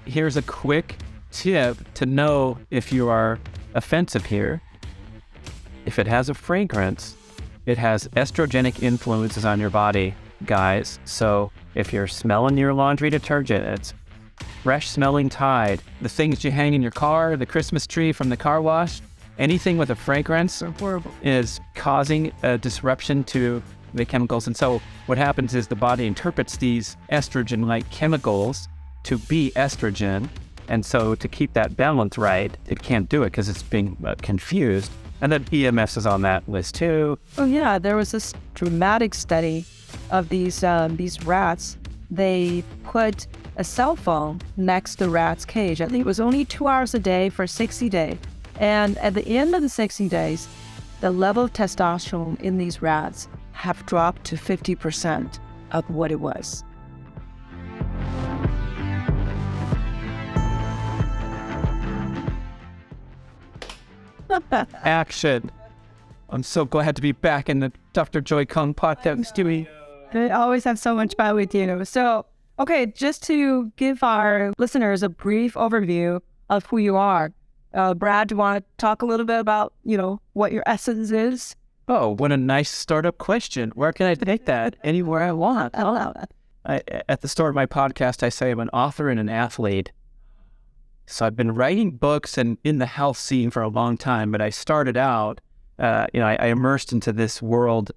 here's a quick tip to know if you are offensive here. If it has a fragrance, it has estrogenic influences on your body, guys. So if you're smelling your laundry detergent, it's fresh smelling Tide, the things you hang in your car, the Christmas tree from the car wash, anything with a fragrance is causing a disruption to the chemicals. And so what happens is the body interprets these estrogen-like chemicals to be estrogen. And so to keep that balance right, it can't do it because it's being confused. And then EMS is on that list too. Oh yeah, there was this dramatic study of these rats. They put a cell phone next to the rat's cage. I think it was only 2 hours a day for 60 days. And at the end of the 60 days, the level of testosterone in these rats have dropped to 50% of what it was. Action. I'm so glad to be back in the Dr. Joy Kung podcast, Stewie. I always have so much fun with you. So, okay, just to give our listeners a brief overview of who you are. Brad, do you want to talk a little bit about, what your essence is? Oh, what a nice startup question. Where can I take that? Anywhere I want. At the start of my podcast, I say I'm an author and an athlete. So I've been writing books and in the health scene for a long time, but I started out, I immersed into this world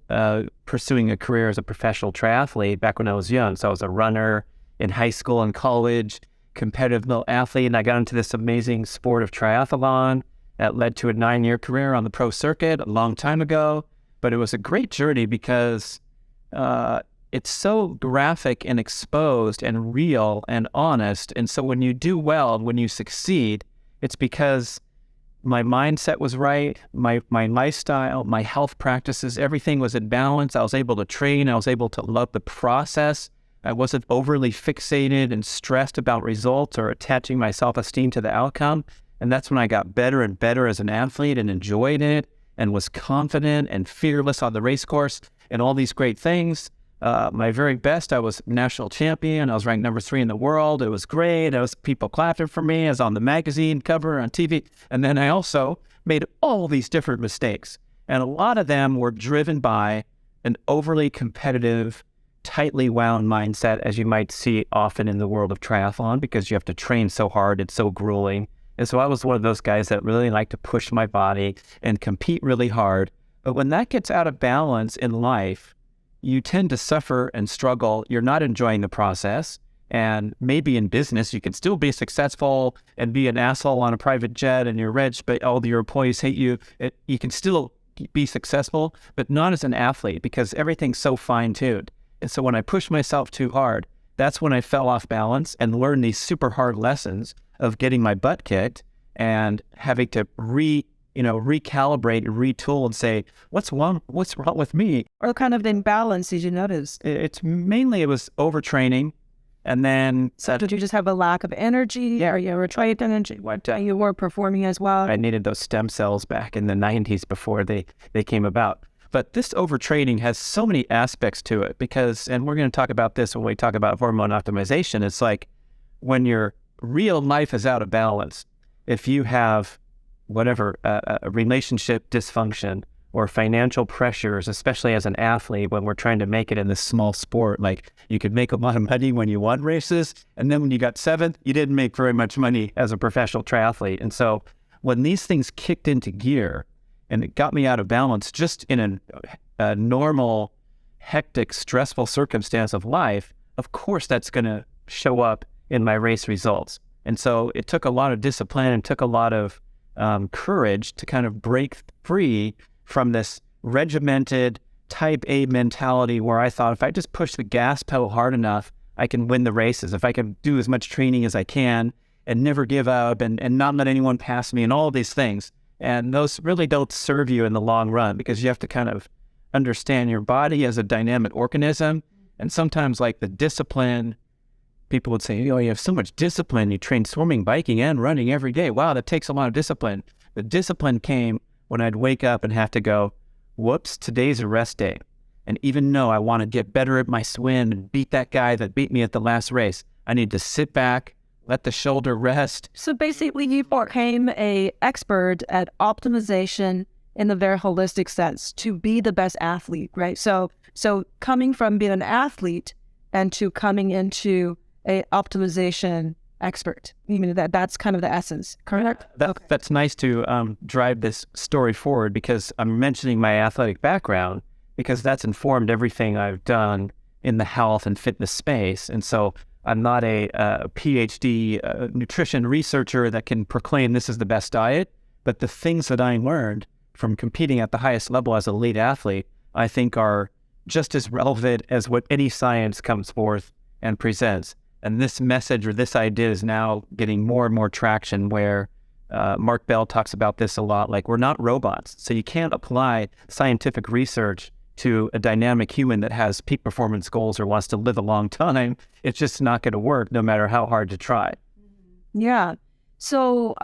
pursuing a career as a professional triathlete back when I was young. So I was a runner in high school and college, competitive little athlete, and I got into this amazing sport of triathlon that led to a 9-year career on the pro circuit a long time ago. But it was a great journey because it's so graphic and exposed and real and honest. And so when you do well, when you succeed, it's because my mindset was right, my lifestyle, my health practices, everything was in balance. I was able to train. I was able to love the process. I wasn't overly fixated and stressed about results or attaching my self-esteem to the outcome. And that's when I got better and better as an athlete and enjoyed it and was confident and fearless on the race course and all these great things. My very best, I was national champion. I was ranked number 3 in the world. It was great. People clapping for me. I was on the magazine cover, on TV. And then I also made all these different mistakes. And a lot of them were driven by an overly competitive, tightly wound mindset, as you might see often in the world of triathlon, because you have to train so hard. It's so grueling. And so I was one of those guys that really liked to push my body and compete really hard. But when that gets out of balance in life, you tend to suffer and struggle. You're not enjoying the process. And maybe in business, you can still be successful and be an asshole on a private jet and you're rich, but all your employees hate you. You can still be successful, but not as an athlete because everything's so fine-tuned. And so when I pushed myself too hard, that's when I fell off balance and learned these super hard lessons of getting my butt kicked and having to recalibrate and retool and say, what's wrong with me? What kind of imbalance did you notice? It was overtraining. And then did you just have a lack of energy? Or you were trying energy? You weren't performing as well? I needed those stem cells back in the 90s before they came about. But this overtraining has so many aspects to it because, and we're going to talk about this when we talk about hormone optimization, it's like when your real life is out of balance, if you have whatever, a relationship dysfunction or financial pressures, especially as an athlete, when we're trying to make it in this small sport, like you could make a lot of money when you won races. And then when you got 7th, you didn't make very much money as a professional triathlete. And so when these things kicked into gear and it got me out of balance just in a normal, hectic, stressful circumstance of life, of course, that's going to show up in my race results. And so it took a lot of discipline and took a lot of courage to kind of break free from this regimented type A mentality where I thought if I just push the gas pedal hard enough, I can win the races. If I can do as much training as I can and never give up and not let anyone pass me and all these things. And those really don't serve you in the long run because you have to kind of understand your body as a dynamic organism. And sometimes like the discipline, people would say, you have so much discipline. You train swimming, biking, and running every day. Wow, that takes a lot of discipline. The discipline came when I'd wake up and have to go, whoops, today's a rest day. And even though I want to get better at my swim and beat that guy that beat me at the last race, I need to sit back, let the shoulder rest. So basically, you became a expert at optimization in the very holistic sense to be the best athlete, right? So coming from being an athlete and to coming into a optimization expert, even that's kind of the essence, correct? That's nice to drive this story forward, because I'm mentioning my athletic background because that's informed everything I've done in the health and fitness space. And so I'm not a PhD nutrition researcher that can proclaim this is the best diet, but the things that I learned from competing at the highest level as an elite athlete, I think are just as relevant as what any science comes forth and presents. And this message or this idea is now getting more and more traction, where Mark Bell talks about this a lot, like we're not robots. So you can't apply scientific research to a dynamic human that has peak performance goals or wants to live a long time. It's just not going to work no matter how hard to try. Yeah. So,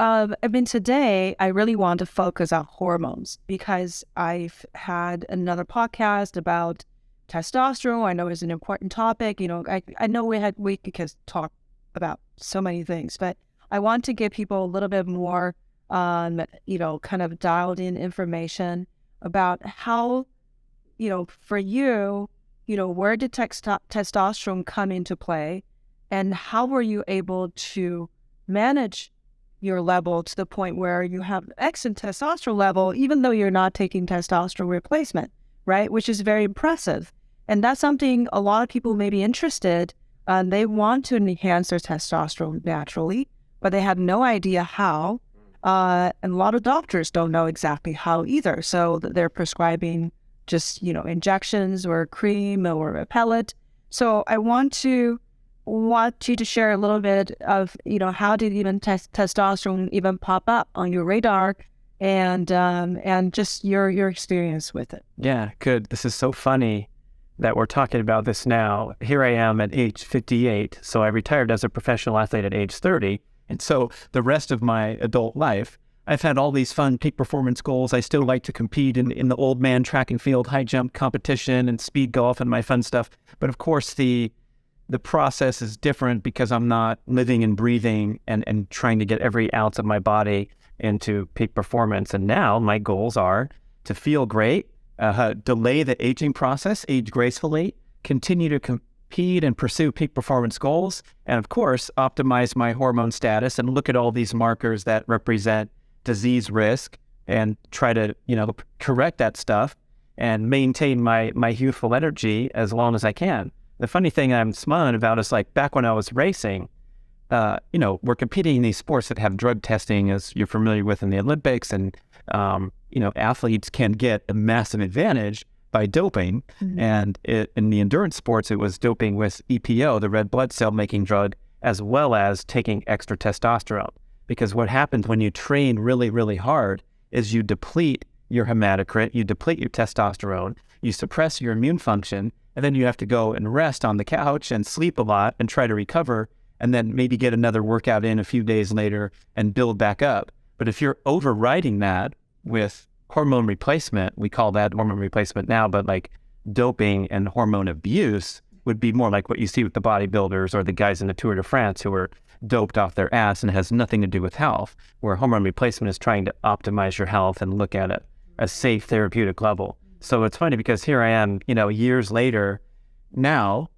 today I really want to focus on hormones, because I've had another podcast about testosterone. I know it's an important topic. I know we could talk about so many things, but I want to give people a little bit more, kind of dialed in information about how, for you, where did testosterone come into play, and how were you able to manage your level to the point where you have excellent testosterone level, even though you're not taking testosterone replacement, right? Which is very impressive. And that's something a lot of people may be interested. They want to enhance their testosterone naturally, but they have no idea how. And a lot of doctors don't know exactly how either. So they're prescribing just, injections or cream or a pellet. So I want you to share a little bit of, how did even testosterone even pop up on your radar, and just your experience with it. Yeah, good. This is so funny that we're talking about this now. Here I am at age 58. So I retired as a professional athlete at age 30. And so the rest of my adult life, I've had all these fun peak performance goals. I still like to compete in the old man track and field, high jump competition and speed golf and my fun stuff. But of course, the process is different because I'm not living and breathing and trying to get every ounce of my body into peak performance. And now my goals are to feel great, delay the aging process, age gracefully, continue to compete and pursue peak performance goals, and of course, optimize my hormone status and look at all these markers that represent disease risk and try to, correct that stuff and maintain my youthful energy as long as I can. The funny thing I'm smiling about is, like, back when I was racing, we're competing in these sports that have drug testing, as you're familiar with, in the Olympics, and athletes can get a massive advantage by doping. Mm-hmm. And in the endurance sports, it was doping with EPO, the red blood cell making drug, as well as taking extra testosterone. Because what happens when you train really, really hard is you deplete your hematocrit, you deplete your testosterone, you suppress your immune function, and then you have to go and rest on the couch and sleep a lot and try to recover, and then maybe get another workout in a few days later and build back up. But if you're overriding that with hormone replacement, we call that hormone replacement now, but like doping and hormone abuse would be more like what you see with the bodybuilders or the guys in the Tour de France who are doped off their ass and has nothing to do with health, where hormone replacement is trying to optimize your health and look at it a safe therapeutic level. So it's funny because here I am, years later now,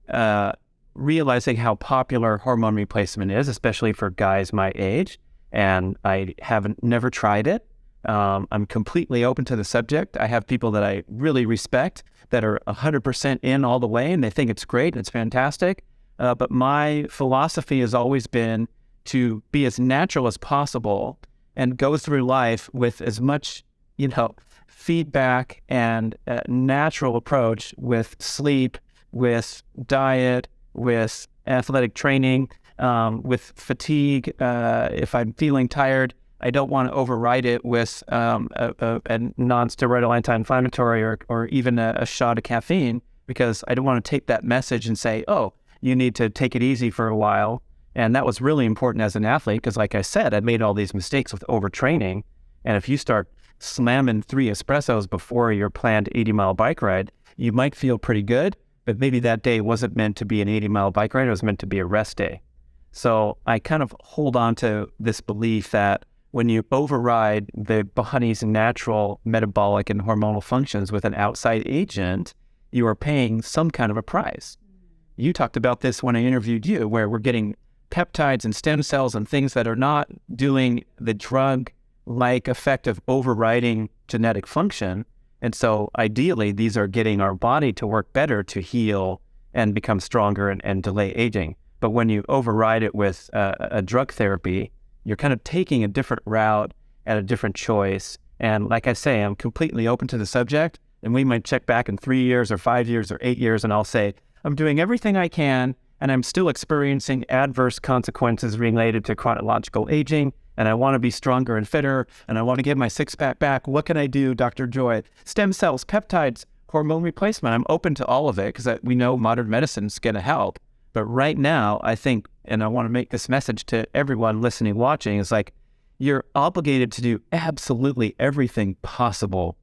realizing how popular hormone replacement is, especially for guys my age, and I haven't never tried it. I'm completely open to the subject. I have people that I really respect that are 100% in all the way, and they think it's great and it's fantastic. But my philosophy has always been to be as natural as possible and go through life with as much, feedback and natural approach with sleep, with diet, with athletic training, with fatigue. If I'm feeling tired, I don't want to override it with a non-steroidal anti-inflammatory or even a shot of caffeine, because I don't want to take that message and say, oh, you need to take it easy for a while. And that was really important as an athlete because, like I said, I made all these mistakes with overtraining. And if you start slamming 3 espressos before your planned 80-mile bike ride, you might feel pretty good, but maybe that day wasn't meant to be an 80-mile bike ride. It was meant to be a rest day. So I kind of hold on to this belief that when you override the body's natural metabolic and hormonal functions with an outside agent, you are paying some kind of a price. You talked about this when I interviewed you, where we're getting peptides and stem cells and things that are not doing the drug-like effect of overriding genetic function. And so ideally, these are getting our body to work better to heal and become stronger and delay aging. But when you override it with a drug therapy, you're kind of taking a different route and a different choice. And like I say, I'm completely open to the subject. And we might check back in 3 years or 5 years or 8 years, and I'll say, I'm doing everything I can, and I'm still experiencing adverse consequences related to chronological aging, and I want to be stronger and fitter, and I want to get my six-pack back. What can I do, Dr. Joy? Stem cells, peptides, hormone replacement. I'm open to all of it because we know modern medicine's going to help. But right now, I think, and I want to make this message to everyone listening, watching, is like, you're obligated to do absolutely everything possible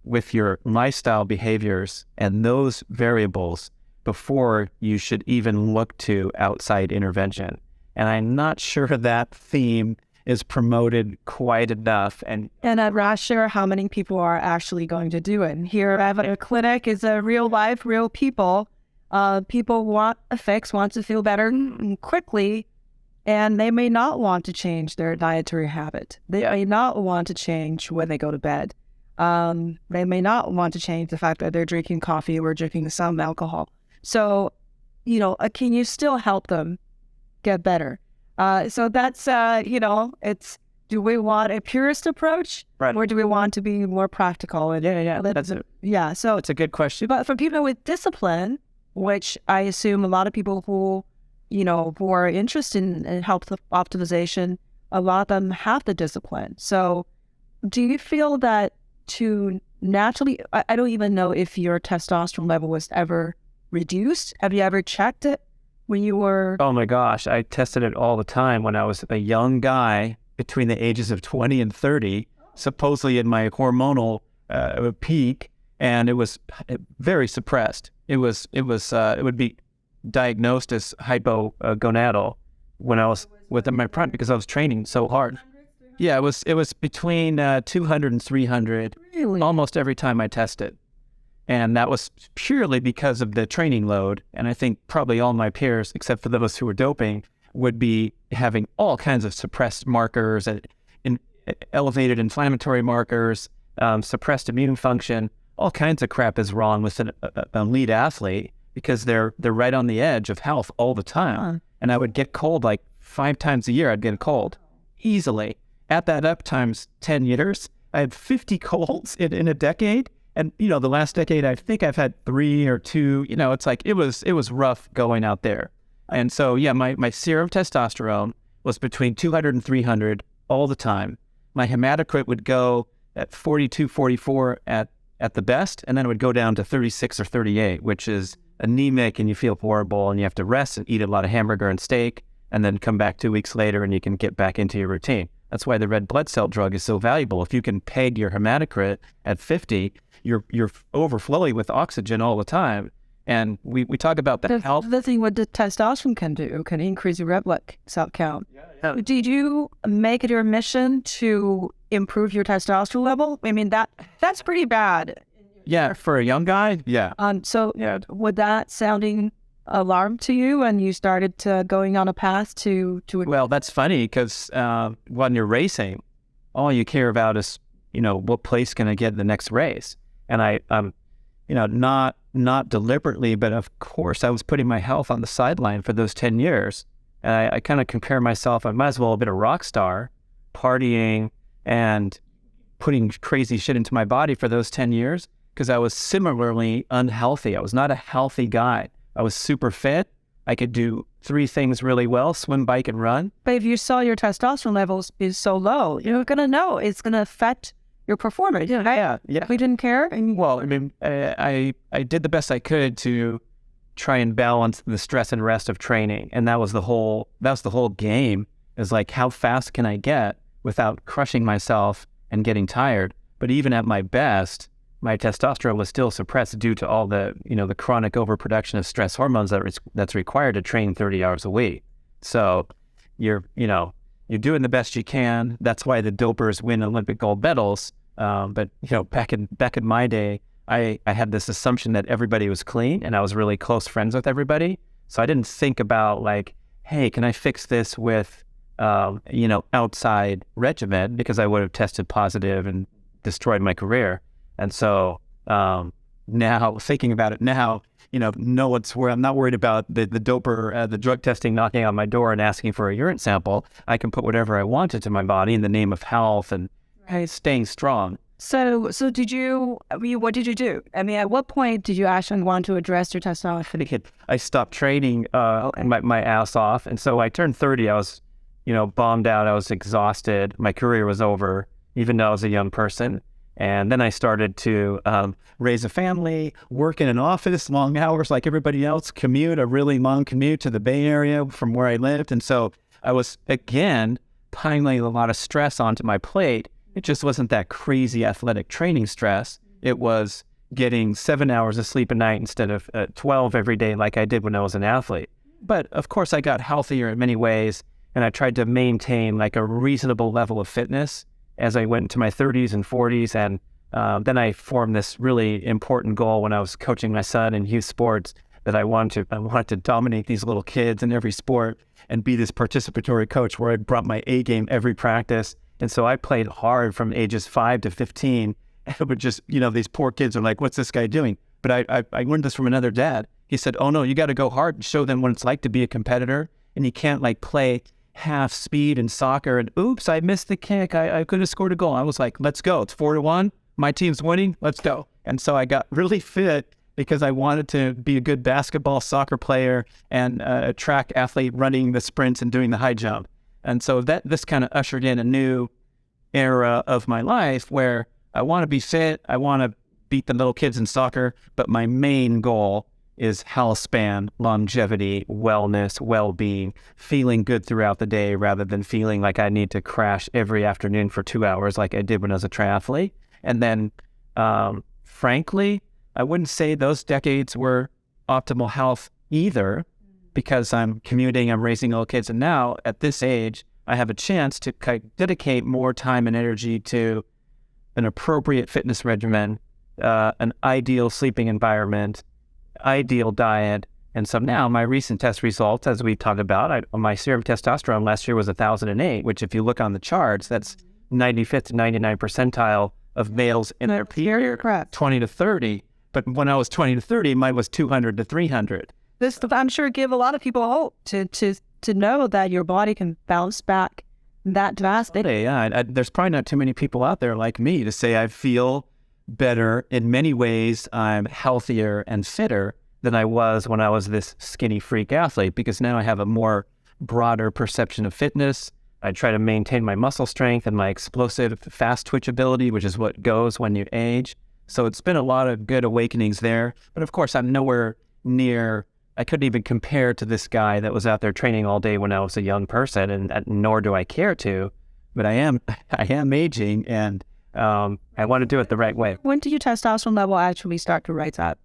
with your lifestyle behaviors and those variables before you should even look to outside intervention. And I'm not sure that theme is promoted quite enough. And I'm not sure how many people are actually going to do it. And here at a clinic is a real life, real people. People want a fix, want to feel better quickly, and they may not want to change their dietary habit. They may not want to change when they go to bed. They may not want to change the fact that they're drinking coffee or drinking some alcohol. So, can you still help them get better? So that's, it's, do we want a purist approach, right, or do we want to be more practical? So it's a good question. But for people with discipline, which I assume a lot of people who are interested in health optimization, a lot of them have the discipline. So do you feel that to naturally, I don't even know if your testosterone level was ever reduced. Have you ever checked it when you were? Oh my gosh, I tested it all the time when I was a young guy between the ages of 20 and 30, supposedly in my hormonal peak, and it was very suppressed. It would be diagnosed as hypogonadal when I was within my prime because I was training so hard. Yeah, it was between 200 and 300 Really? Almost every time I tested. And that was purely because of the training load. And I think probably all my peers, except for those who were doping, would be having all kinds of suppressed markers and elevated inflammatory markers, suppressed immune function. All kinds of crap is wrong with an elite athlete because they're right on the edge of health all the time. And I would get cold like 5 times a year. I'd get a cold easily. Add that up times 10 years, I had 50 colds in a decade. And, the last decade, I think I've had 3 or 2, it's like, it was rough going out there. And so, yeah, my serum testosterone was between 200 and 300 all the time. My hematocrit would go at 42, 44 at the best, and then it would go down to 36 or 38, which is anemic and you feel horrible and you have to rest and eat a lot of hamburger and steak and then come back 2 weeks later and you can get back into your routine. That's why the red blood cell drug is so valuable. If you can peg your hematocrit at 50, you're overflowing with oxygen all the time. And we talk about the health. The thing what the testosterone can do can increase your red blood cell count. Yeah. Did you make it your mission to improve your testosterone level? I mean, that's pretty bad. Yeah, for a young guy, yeah. So would that sounding alarm to you and you started going on a path to Well, that's funny because when you're racing, all you care about is, what place can I get in the next race? And I'm not deliberately, but of course I was putting my health on the sideline for those 10 years. And I kind of compare myself, I might as well have been a rock star, partying and putting crazy shit into my body for those 10 years because I was similarly unhealthy. I was not a healthy guy. I was super fit. I could do 3 things really well, swim, bike, and run. But if you saw your testosterone levels is so low, you're going to know it's going to affect your performance. Yeah. We didn't care. Well, I did the best I could to try and balance the stress and rest of training. And that was the whole game, is like, how fast can I get without crushing myself and getting tired? But even at my best, my testosterone was still suppressed due to all the, the chronic overproduction of stress hormones that's required to train 30 hours a week. So you're doing the best you can. That's why the dopers win Olympic gold medals. But back in my day, I had this assumption that everybody was clean, and I was really close friends with everybody. So I didn't think about like, hey, can I fix this with outside regimen, because I would have tested positive and destroyed my career. And so now thinking about it now, no, it's where I'm not worried about the doper, the drug testing knocking on my door and asking for a urine sample. I can put whatever I want into my body in the name of health and staying strong. So what did you do? I mean, at what point did you actually want to address your testosterone? I stopped training my ass off. And so I turned 30. I was, bombed out. I was exhausted. My career was over, even though I was a young person. And then I started to raise a family, work in an office, long hours like everybody else, commute, a really long commute to the Bay Area from where I lived. And so I was, again, piling a lot of stress onto my plate. It just wasn't that crazy athletic training stress. It was getting 7 hours of sleep a night instead of 12 every day like I did when I was an athlete. But of course, I got healthier in many ways, and I tried to maintain like a reasonable level of fitness as I went into my 30s and 40s. And then I formed this really important goal when I was coaching my son in youth sports, that I wanted to dominate these little kids in every sport and be this participatory coach where I brought my A game every practice. And so I played hard from ages 5 to 15. And it would just, these poor kids are like, what's this guy doing? But I learned this from another dad. He said, oh no, you got to go hard and show them what it's like to be a competitor. And you can't like play half speed in soccer and oops, I missed the kick. I could have scored a goal. I was like, let's go. It's 4-1. My team's winning. Let's go. And so I got really fit because I wanted to be a good basketball, soccer player and a track athlete running the sprints and doing the high jump. And so this kind of ushered in a new era of my life where I want to be fit. I want to beat the little kids in soccer, but my main goal is health span, longevity, wellness, well-being, feeling good throughout the day rather than feeling like I need to crash every afternoon for 2 hours like I did when I was a triathlete. And then, frankly, I wouldn't say those decades were optimal health either, because I'm commuting, I'm raising little kids. And now at this age, I have a chance to dedicate more time and energy to an appropriate fitness regimen, an ideal sleeping environment, ideal diet. And so now my recent test results, as we talked about, my serum testosterone last year was 1,008, which if you look on the charts, that's 95th to 99th percentile of males in their period, 20 to 30. But when I was 20 to 30, mine was 200 to 300. This, I'm sure, give a lot of people hope to know that your body can bounce back that drastically. Yeah, there's probably not too many people out there like me to say I feel better. In many ways, I'm healthier and fitter than I was when I was this skinny freak athlete, because now I have a more broader perception of fitness. I try to maintain my muscle strength and my explosive fast twitch ability, which is what goes when you age. So it's been a lot of good awakenings there. But of course, I'm nowhere near, I couldn't even compare to this guy that was out there training all day when I was a young person, and nor do I care to. But I am aging, and I want to do it the right way. When did your testosterone level actually start to rise up?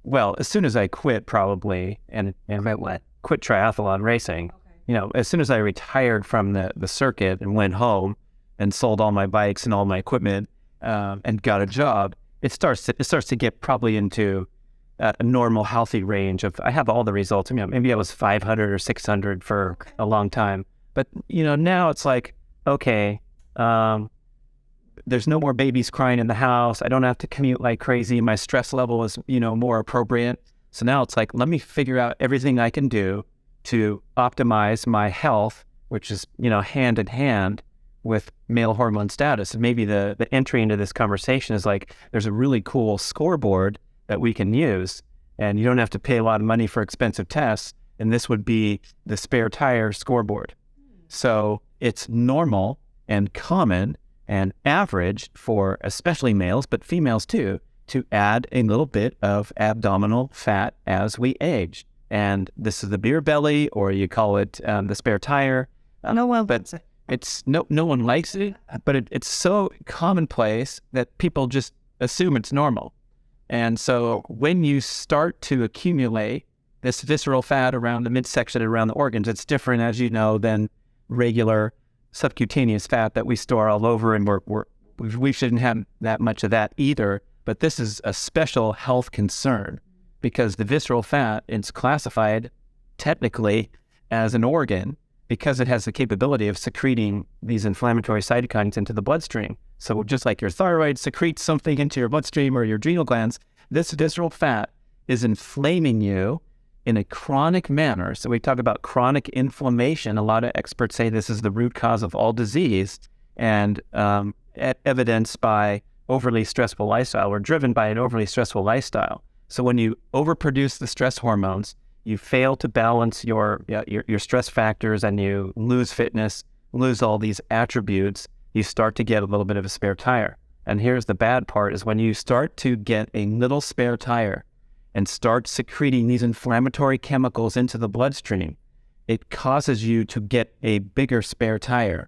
Well, as soon as I quit, probably, and quit triathlon racing. Okay. As soon as I retired from the circuit and went home and sold all my bikes and all my equipment and got a job, it starts to get probably into a normal, healthy range of. I have all the results. Maybe I was 500 or 600 for a long time, but now it's like, okay. There's no more babies crying in the house. I don't have to commute like crazy. My stress level is, more appropriate. So now it's like, let me figure out everything I can do to optimize my health, which is, hand in hand with male hormone status. And maybe the entry into this conversation is like, there's a really cool scoreboard that we can use, and you don't have to pay a lot of money for expensive tests. And this would be the spare tire scoreboard. So it's normal and common and average for especially males, but females too, to add a little bit of abdominal fat as we age. And this is the beer belly, or you call it the spare tire. No one, but it's no one likes it, but it's so commonplace that people just assume it's normal. And so when you start to accumulate this visceral fat around the midsection and around the organs. It's different, as you know, than regular subcutaneous fat that we store all over, and we shouldn't have that much of that either. But this is a special health concern because the visceral fat is classified technically as an organ because it has the capability of secreting these inflammatory cytokines into the bloodstream. So just like your thyroid secretes something into your bloodstream or your adrenal glands, this visceral fat is inflaming you in a chronic manner. So we talk about chronic inflammation. A lot of experts say this is the root cause of all disease, and evidenced by overly stressful lifestyle or driven by an overly stressful lifestyle. So when you overproduce the stress hormones, you fail to balance your stress factors, and you lose fitness, lose all these attributes, you start to get a little bit of a spare tire. And here's the bad part, is when you start to get a little spare tire and start secreting these inflammatory chemicals into the bloodstream, it causes you to get a bigger spare tire.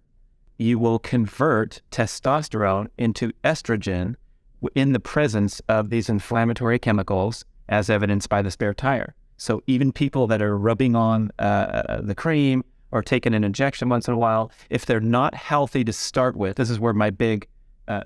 You will convert testosterone into estrogen in the presence of these inflammatory chemicals, as evidenced by the spare tire. So even people that are rubbing on the cream or taking an injection once in a while, if they're not healthy to start with, this is where my big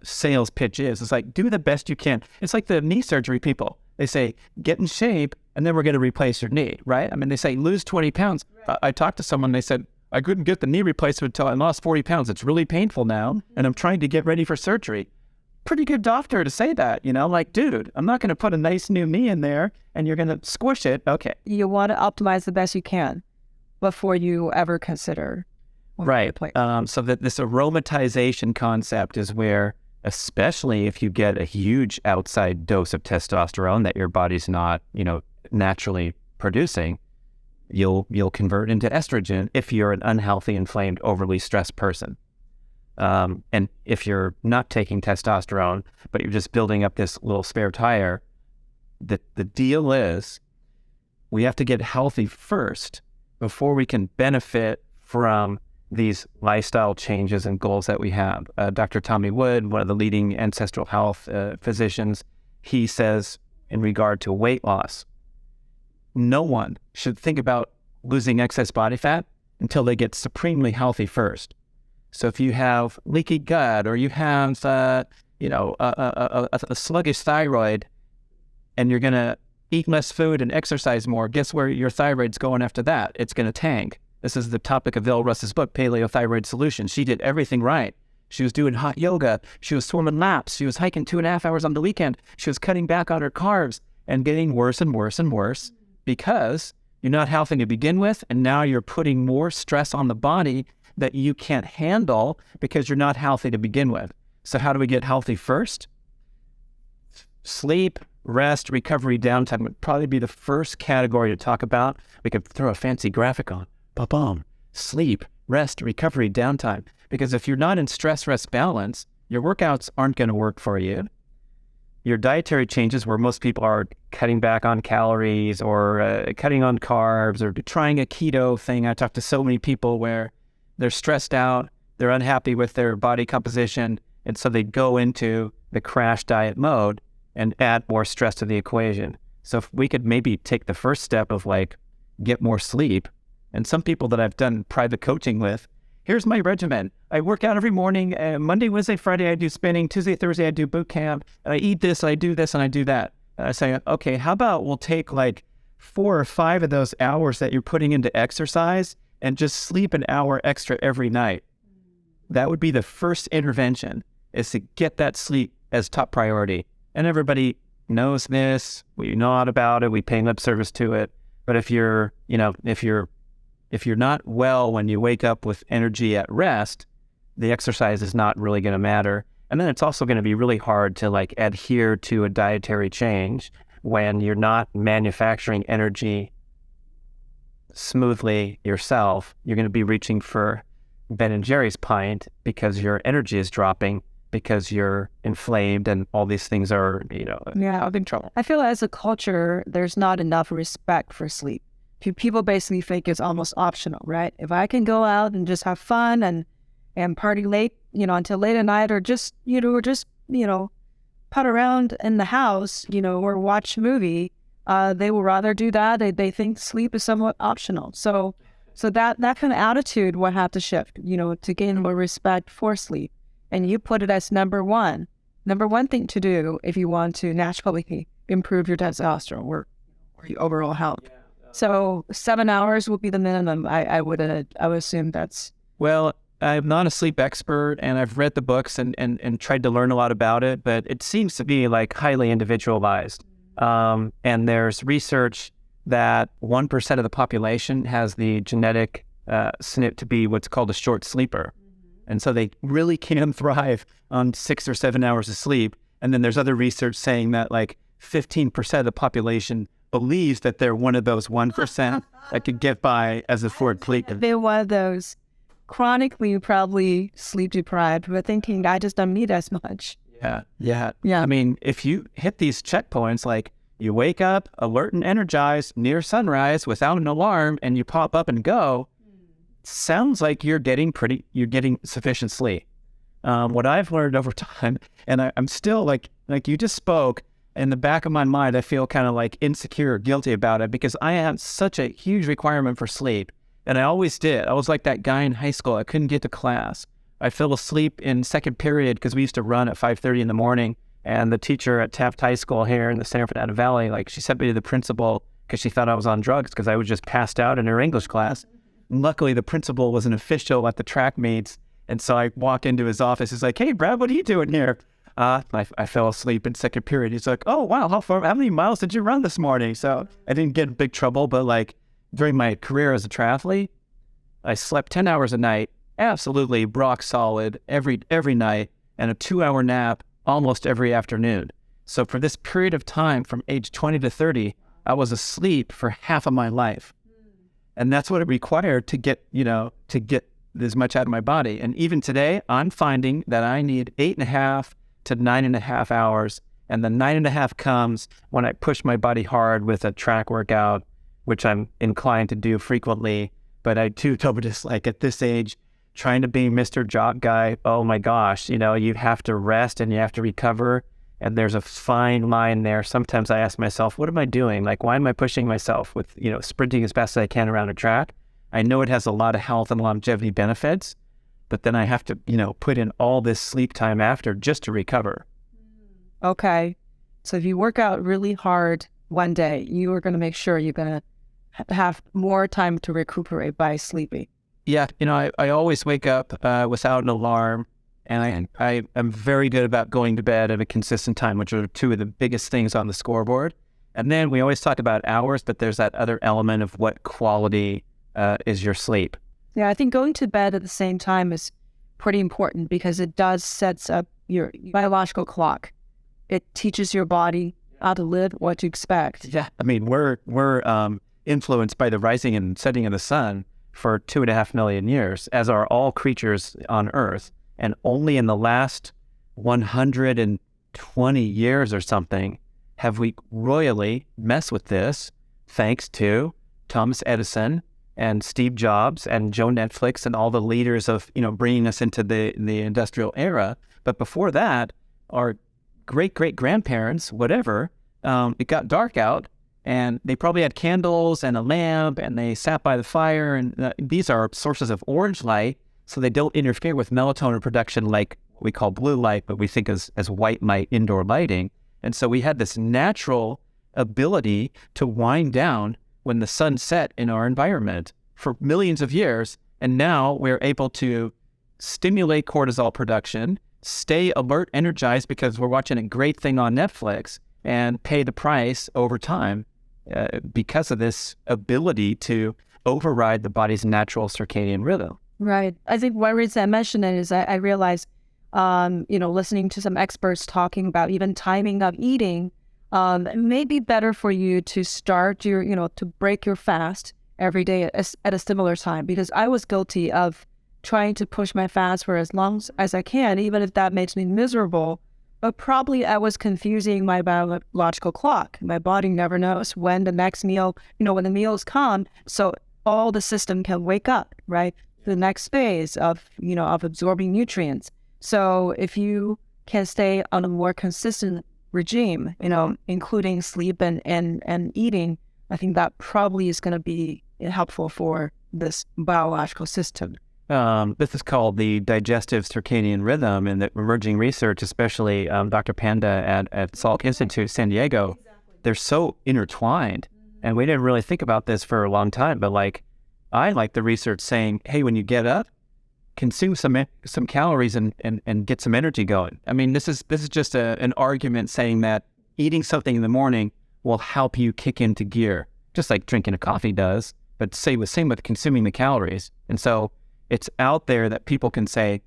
sales pitch is. It's like, do the best you can. It's like the knee surgery people. They say, get in shape, and then we're going to replace your knee, right? I mean, they say, lose 20 pounds. Right. I talked to someone, they said, I couldn't get the knee replacement until I lost 40 pounds. It's really painful now, and I'm trying to get ready for surgery. Pretty good doctor to say that, like, dude, I'm not going to put a nice new knee in there and you're going to squish it. Okay. You want to optimize the best you can before you ever consider. Right. So that this aromatization concept is where, especially if you get a huge outside dose of testosterone that your body's not, naturally producing, you'll convert into estrogen if you're an unhealthy, inflamed, overly stressed person. And if you're not taking testosterone, but you're just building up this little spare tire, the deal is we have to get healthy first before we can benefit from these lifestyle changes and goals that we have. Dr. Tommy Wood, one of the leading ancestral health physicians, he says in regard to weight loss, no one should think about losing excess body fat until they get supremely healthy first. So if you have leaky gut, or you have, a sluggish thyroid, and you're going to eat less food and exercise more, guess where your thyroid's going after that? It's going to tank. This is the topic of Bill Russ's book, Paleothyroid Solution. She did everything right. She was doing hot yoga. She was swimming laps. She was hiking 2.5 hours on the weekend. She was cutting back on her carbs and getting worse and worse and worse because you're not healthy to begin with, and now you're putting more stress on the body that you can't handle because you're not healthy to begin with. So how do we get healthy first? Sleep, rest, recovery, downtime would probably be the first category to talk about. We could throw a fancy graphic on. Ba-bum. Sleep, rest, recovery, downtime. Because if you're not in stress-rest balance, your workouts aren't going to work for you. Your dietary changes, where most people are cutting back on calories or cutting on carbs or trying a keto thing. I talk to so many people where they're stressed out, they're unhappy with their body composition, and so they go into the crash diet mode and add more stress to the equation. So if we could maybe take the first step of get more sleep, and some people that I've done private coaching with, here's my regimen. I work out every morning, Monday, Wednesday, Friday I do spinning, Tuesday, Thursday I do boot camp, and I eat this, I do this, and I do that. And I say, okay, how about we'll take 4 or 5 of those hours that you're putting into exercise and just sleep an hour extra every night. That would be the first intervention, is to get that sleep as top priority. And everybody knows this, we know about it, we pay lip service to it. But if you're not well when you wake up with energy at rest, the exercise is not really going to matter. And then it's also going to be really hard to adhere to a dietary change when you're not manufacturing energy smoothly yourself. You're going to be reaching for Ben and Jerry's pint because your energy is dropping because you're inflamed and all these things are, in trouble. I feel as a culture, there's not enough respect for sleep. People basically think it's almost optional, right? If I can go out and just have fun and party late, until late at night, or just putt around in the house, or watch a movie, they will rather do that. They think sleep is somewhat optional. So that kind of attitude will have to shift, to gain more respect for sleep. And you put it as number one thing to do if you want to naturally improve your testosterone or your overall health. So 7 hours would be the minimum. I would assume that's. Well, I'm not a sleep expert, and I've read the books and tried to learn a lot about it, but it seems to be like highly individualized. And there's research that 1% of the population has the genetic SNP to be what's called a short sleeper. And so they really can thrive on 6 or 7 hours of sleep. And then there's other research saying that like 15% of the population believes that they're one of those 1% that could get by as a short sleeper. They're one of those chronically probably sleep deprived, but thinking I just don't need as much. Yeah. I mean, if you hit these checkpoints, like you wake up alert and energized near sunrise without an alarm and you pop up and go, sounds like you're getting sufficient sleep. What I've learned over time, and I'm still like you just spoke, in the back of my mind, I feel kind of like insecure or guilty about it because I have such a huge requirement for sleep. And I always did. I was like that guy in high school. I couldn't get to class. I fell asleep in second period because we used to run at 5:30 in the morning. And the teacher at Taft High School here in the San Fernando Valley, like she sent me to the principal because she thought I was on drugs because I was just passed out in her English class. And luckily, the principal was an official at the track meets. And so I walked into his office. He's like, "Hey, Brad, what are you doing here?" I fell asleep in second period. He's like, "Oh, wow, how many miles did you run this morning?" So I didn't get in big trouble, but like during my career as a triathlete, I slept 10 hours a night, absolutely rock solid every night, and a 2-hour nap almost every afternoon. So for this period of time from age 20 to 30, I was asleep for half of my life. And that's what it required to get as much out of my body. And even today, I'm finding that I need 8.5 to 9.5 hours. And the 9.5 comes when I push my body hard with a track workout, which I'm inclined to do frequently. But I too, just like at this age, trying to be Mr. Jock guy, oh my gosh, you have to rest and you have to recover. And there's a fine line there. Sometimes I ask myself, what am I doing? Like, why am I pushing myself with, sprinting as fast as I can around a track? I know it has a lot of health and longevity benefits, but then I have to, put in all this sleep time after just to recover. Okay. So if you work out really hard one day, you are going to make sure you're going to have more time to recuperate by sleeping. Yeah. I always wake up without an alarm, and I am very good about going to bed at a consistent time, which are two of the biggest things on the scoreboard. And then we always talk about hours, but there's that other element of what quality is your sleep. Yeah, I think going to bed at the same time is pretty important because it does sets up your biological clock. It teaches your body how to live, what to expect. Yeah, I mean, we're influenced by the rising and setting of the sun for 2.5 million years, as are all creatures on Earth. And only in the last 120 years or something have we royally messed with this, thanks to Thomas Edison and Steve Jobs and Joe Netflix and all the leaders of, bringing us into the industrial era. But before that, our great-great-grandparents, whatever, it got dark out and they probably had candles and a lamp and they sat by the fire. And these are sources of orange light, so they don't interfere with melatonin production like we call blue light, but we think as white light, indoor lighting. And so we had this natural ability to wind down when the sun set in our environment for millions of years. And now we're able to stimulate cortisol production, stay alert, energized because we're watching a great thing on Netflix, and pay the price over time because of this ability to override the body's natural circadian rhythm. Right. I think one reason I mentioned it is I realized, listening to some experts talking about even timing of eating, it may be better for you to start to break your fast every day at a similar time, because I was guilty of trying to push my fast for as long as I can, even if that makes me miserable. But probably I was confusing my biological clock. My body never knows when the next meal, when the meals come, so all the system can wake up, right? The next phase of absorbing nutrients. So if you can stay on a more consistent regime, including sleep and eating, I think that probably is going to be helpful for this biological system. This is called the digestive circadian rhythm, and the emerging research, especially Dr. Panda at Salk Institute, San Diego, they're so intertwined. And we didn't really think about this for a long time, but I like the research saying, hey, when you get up, consume some calories and get some energy going. I mean, this is just an argument saying that eating something in the morning will help you kick into gear, just like drinking a coffee does, but same with consuming the calories. And so it's out there that people can say,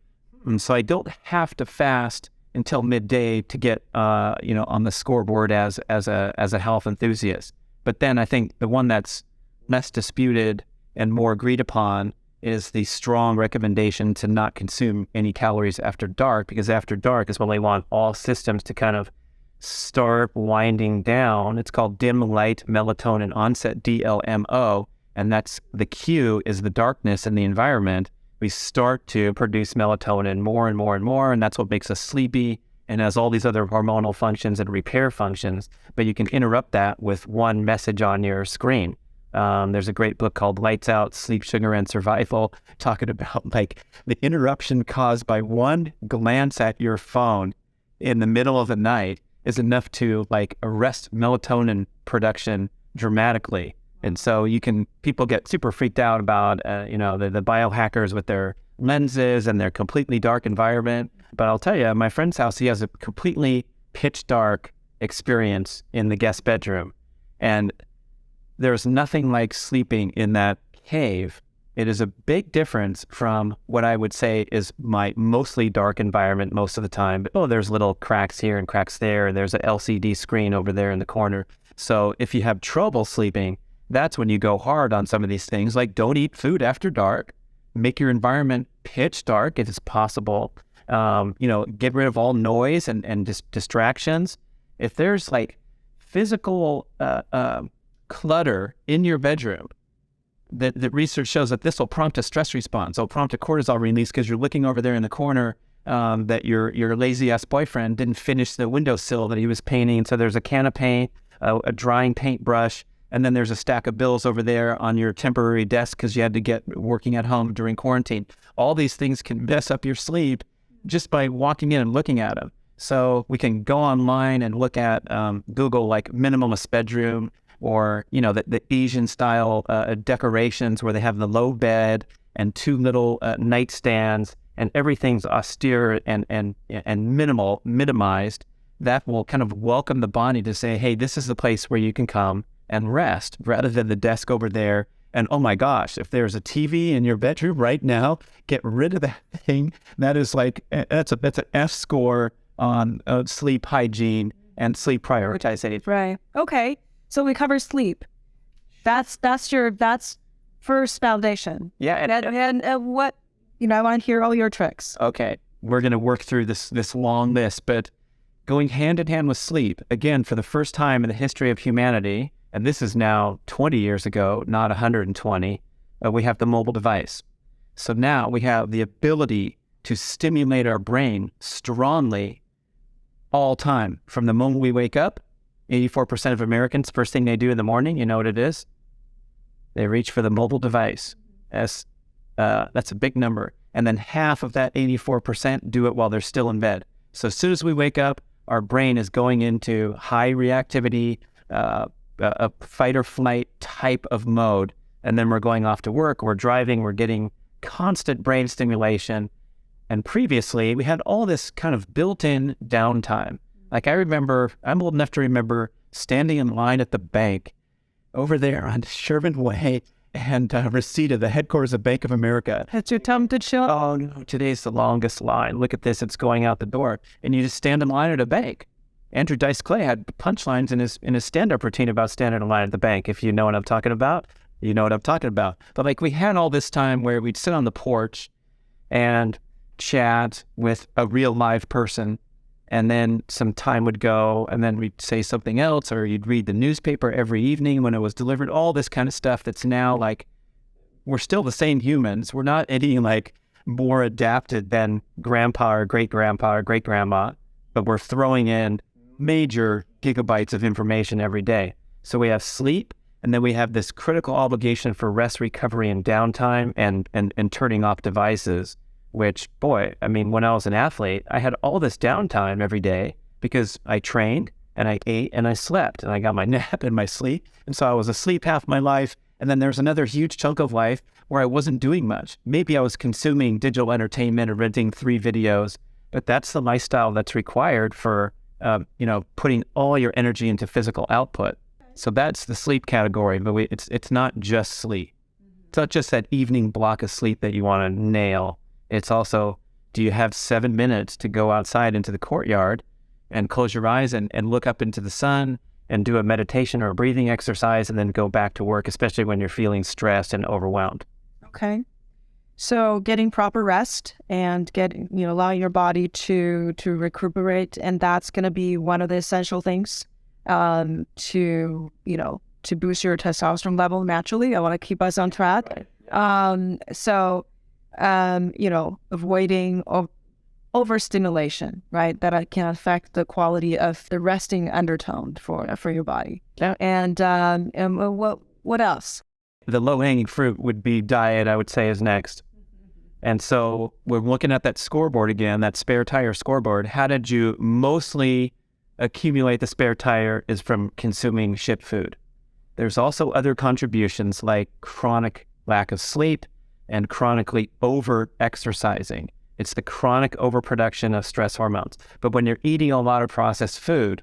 so I don't have to fast until midday to get on the scoreboard as a health enthusiast. But then I think the one that's less disputed and more agreed upon is the strong recommendation to not consume any calories after dark, because after dark is when we want all systems to kind of start winding down. It's called dim light melatonin onset, DLMO, and that's the cue is the darkness in the environment. We start to produce melatonin more and more and more, and that's what makes us sleepy and has all these other hormonal functions and repair functions. But you can interrupt that with one message on your screen. There's a great book called Lights Out, Sleep, Sugar, and Survival, talking about the interruption caused by one glance at your phone in the middle of the night is enough to arrest melatonin production dramatically. And so people get super freaked out about, the biohackers with their lenses and their completely dark environment. But I'll tell you, my friend's house, he has a completely pitch dark experience in the guest bedroom. And there's nothing like sleeping in that cave. It is a big difference from what I would say is my mostly dark environment most of the time. But, there's little cracks here and cracks there, and there's an LCD screen over there in the corner. So if you have trouble sleeping, that's when you go hard on some of these things, like don't eat food after dark, make your environment pitch dark if it's possible, get rid of all noise and distractions. If there's physical clutter in your bedroom, the research shows that this will prompt a stress response. It'll prompt a cortisol release because you're looking over there in the corner that your lazy-ass boyfriend didn't finish the windowsill that he was painting. So there's a can of paint, a drying paintbrush, and then there's a stack of bills over there on your temporary desk because you had to get working at home during quarantine. All these things can mess up your sleep just by walking in and looking at them. So we can go online and look at Google minimalist bedroom, or the Asian style decorations where they have the low bed and two little nightstands, and everything's austere and minimized. That will kind of welcome the body to say, hey, this is the place where you can come and rest, rather than the desk over there. And oh my gosh, if there's a TV in your bedroom right now, get rid of that thing. That is that's an F score on sleep hygiene and sleep prioritization. Right. Okay. So we cover sleep. That's first foundation. Yeah. And what, I want to hear all your tricks. Okay. We're going to work through this long list, but going hand in hand with sleep, again, for the first time in the history of humanity, and this is now 20 years ago, not 120, we have the mobile device. So now we have the ability to stimulate our brain strongly all time. From the moment we wake up, 84% of Americans, first thing they do in the morning, you know what it is? They reach for the mobile device. That's a big number. And then half of that 84% do it while they're still in bed. So as soon as we wake up, our brain is going into high reactivity, a fight or flight type of mode. And then we're going off to work, we're driving, we're getting constant brain stimulation. And previously, we had all this kind of built-in downtime. I remember, I'm old enough to remember standing in line at the bank over there on Sherman Way and Reseda, the headquarters of Bank of America. Has your tongue to chill? Oh no, today's the longest line. Look at this, it's going out the door. And you just stand in line at a bank. Andrew Dice Clay had punchlines in his stand-up routine about standing in line at the bank. If you know what I'm talking about, you know what I'm talking about. But we had all this time where we'd sit on the porch and chat with a real live person, and then some time would go, and then we'd say something else, or you'd read the newspaper every evening when it was delivered, all this kind of stuff that's now we're still the same humans. We're not any more adapted than grandpa or great-grandpa or great-grandma, but we're throwing in major gigabytes of information every day. So we have sleep, and then we have this critical obligation for rest, recovery, and downtime, and turning off devices, which, boy, I mean, when I was an athlete, I had all this downtime every day because I trained, and I ate, and I slept, and I got my nap and my sleep. And so I was asleep half my life, and then there's another huge chunk of life where I wasn't doing much. Maybe I was consuming digital entertainment or renting 3 videos, but that's the lifestyle that's required for, putting all your energy into physical output. So that's the sleep category, but it's not just sleep. It's not just that evening block of sleep that you want to nail. It's also, do you have 7 minutes to go outside into the courtyard and close your eyes and look up into the sun and do a meditation or a breathing exercise and then go back to work, especially when you're feeling stressed and overwhelmed? Okay. So getting proper rest and allowing your body to recuperate, and that's going to be one of the essential things to boost your testosterone level naturally. I want to keep us on track. Avoiding overstimulation, right? That can affect the quality of the resting undertone for your body. Yeah. And what else? The low-hanging fruit would be diet, I would say, is next. And so we're looking at that scoreboard again, that spare tire scoreboard. How did you mostly accumulate the spare tire? Is from consuming ship food. There's also other contributions like chronic lack of sleep and chronically over-exercising. It's the chronic overproduction of stress hormones. But when you're eating a lot of processed food,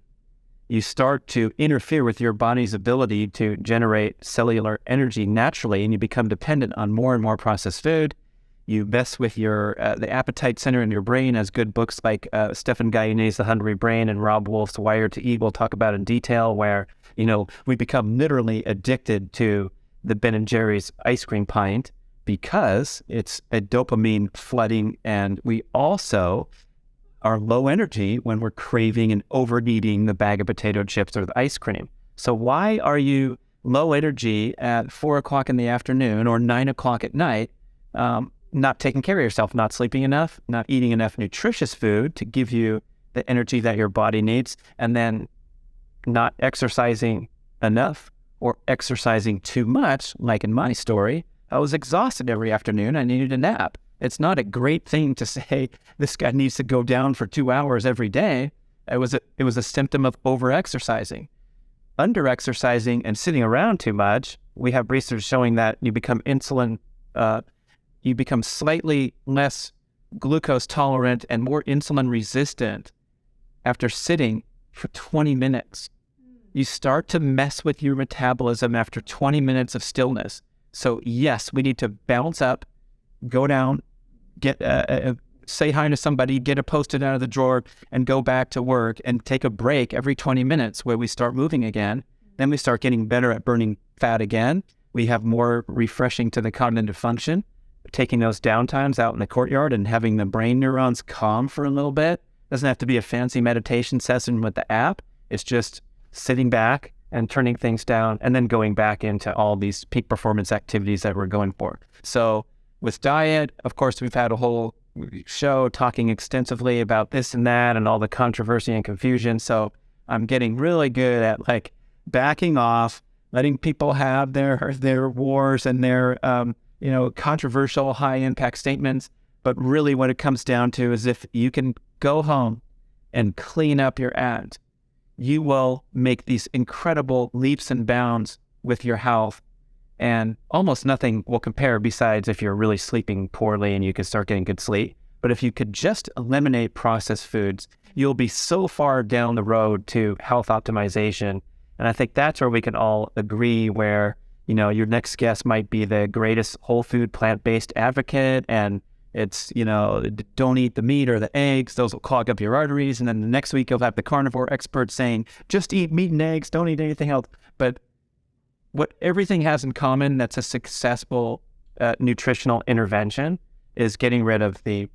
you start to interfere with your body's ability to generate cellular energy naturally, and you become dependent on more and more processed food. You mess with your the appetite center in your brain, as good books like Stephan Guyenet's The Hungry Brain and Rob Wolf's Wired to Eat will talk about in detail, where we become literally addicted to the Ben & Jerry's ice cream pint because it's a dopamine flooding, and we also are low energy when we're craving and overeating the bag of potato chips or the ice cream. So why are you low energy at 4 o'clock in the afternoon or 9 o'clock at night, not taking care of yourself, not sleeping enough, not eating enough nutritious food to give you the energy that your body needs, and then not exercising enough or exercising too much? Like in my story, I was exhausted every afternoon. I needed a nap. It's not a great thing to say this guy needs to go down for 2 hours every day. It was a symptom of over-exercising. Under-exercising and sitting around too much, we have research showing that you become slightly less glucose tolerant and more insulin resistant after sitting for 20 minutes. You start to mess with your metabolism after 20 minutes of stillness. So yes, we need to bounce up, go down, get say hi to somebody, get a Post-it out of the drawer, and go back to work and take a break every 20 minutes where we start moving again. Then we start getting better at burning fat again. We have more refreshing to the cognitive function, taking those downtimes out in the courtyard and having the brain neurons calm for a little bit. Doesn't have to be a fancy meditation session with the app. It's just sitting back and turning things down and then going back into all these peak performance activities that we're going for. So with diet, of course, we've had a whole show talking extensively about this and that and all the controversy and confusion. So I'm getting really good at backing off, letting people have their wars and their controversial high impact statements. But really what it comes down to is if you can go home and clean up your act, you will make these incredible leaps and bounds with your health, and almost nothing will compare besides if you're really sleeping poorly and you can start getting good sleep. But if you could just eliminate processed foods, you'll be so far down the road to health optimization. And I think that's where we can all agree, where, your next guest might be the greatest whole food plant-based advocate, and it's, don't eat the meat or the eggs, those will clog up your arteries. And then the next week you'll have the carnivore expert saying, just eat meat and eggs, don't eat anything else. But what everything has in common that's a successful nutritional intervention is getting rid of the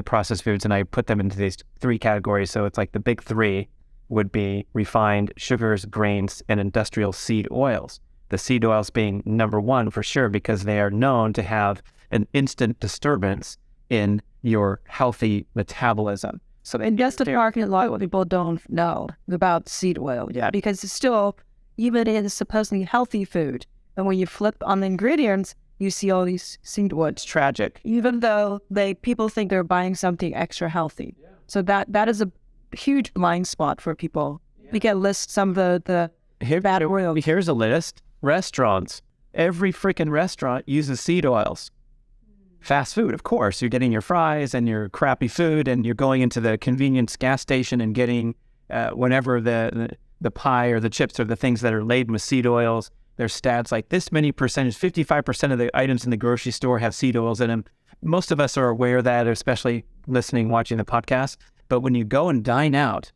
processed foods. And I put them into these 3 categories. So it's like the big 3 would be refined sugars, grains, and industrial seed oils. The seed oils being number 1 for sure, because they are known to have an instant disturbance in your healthy metabolism. So in just the market, a lot of people don't know about seed oil. Yeah. Because it's still, even in supposedly healthy food, and when you flip on the ingredients, you see all these seed oils. It's tragic. Even though people think they're buying something extra healthy. Yeah. So that is a huge blind spot for people. Yeah. We can list some of the bad oils. Here's a list. Restaurants. Every freaking restaurant uses seed oils. Fast food, of course. You're getting your fries and your crappy food, and you're going into the convenience gas station and getting whenever the pie or the chips or the things that are laden with seed oils. There's stats like this many percentage, 55% of the items in the grocery store have seed oils in them. Most of us are aware of that, especially listening, watching the podcast. But when you go and dine out,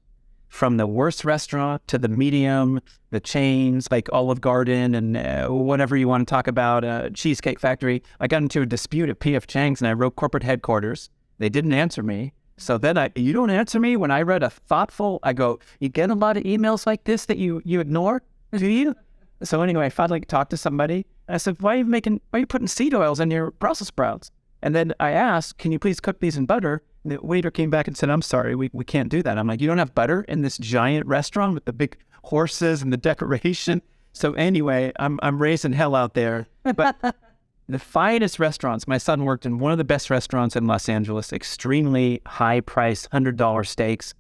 from the worst restaurant to the medium, the chains like Olive Garden and whatever you want to talk about, Cheesecake Factory. I got into a dispute at P.F. Chang's and I wrote corporate headquarters. They didn't answer me. So then you don't answer me when I read a thoughtful, I go, you get a lot of emails like this that you ignore, do you? So anyway, I finally talked to somebody. And I said, why are you putting seed oils in your Brussels sprouts? And then I asked, can you please cook these in butter? And the waiter came back and said, I'm sorry, we can't do that. I'm like, you don't have butter in this giant restaurant with the big horses and the decoration? So anyway, I'm raising hell out there. But the finest restaurants, my son worked in one of the best restaurants in Los Angeles, extremely high price, $100 steaks.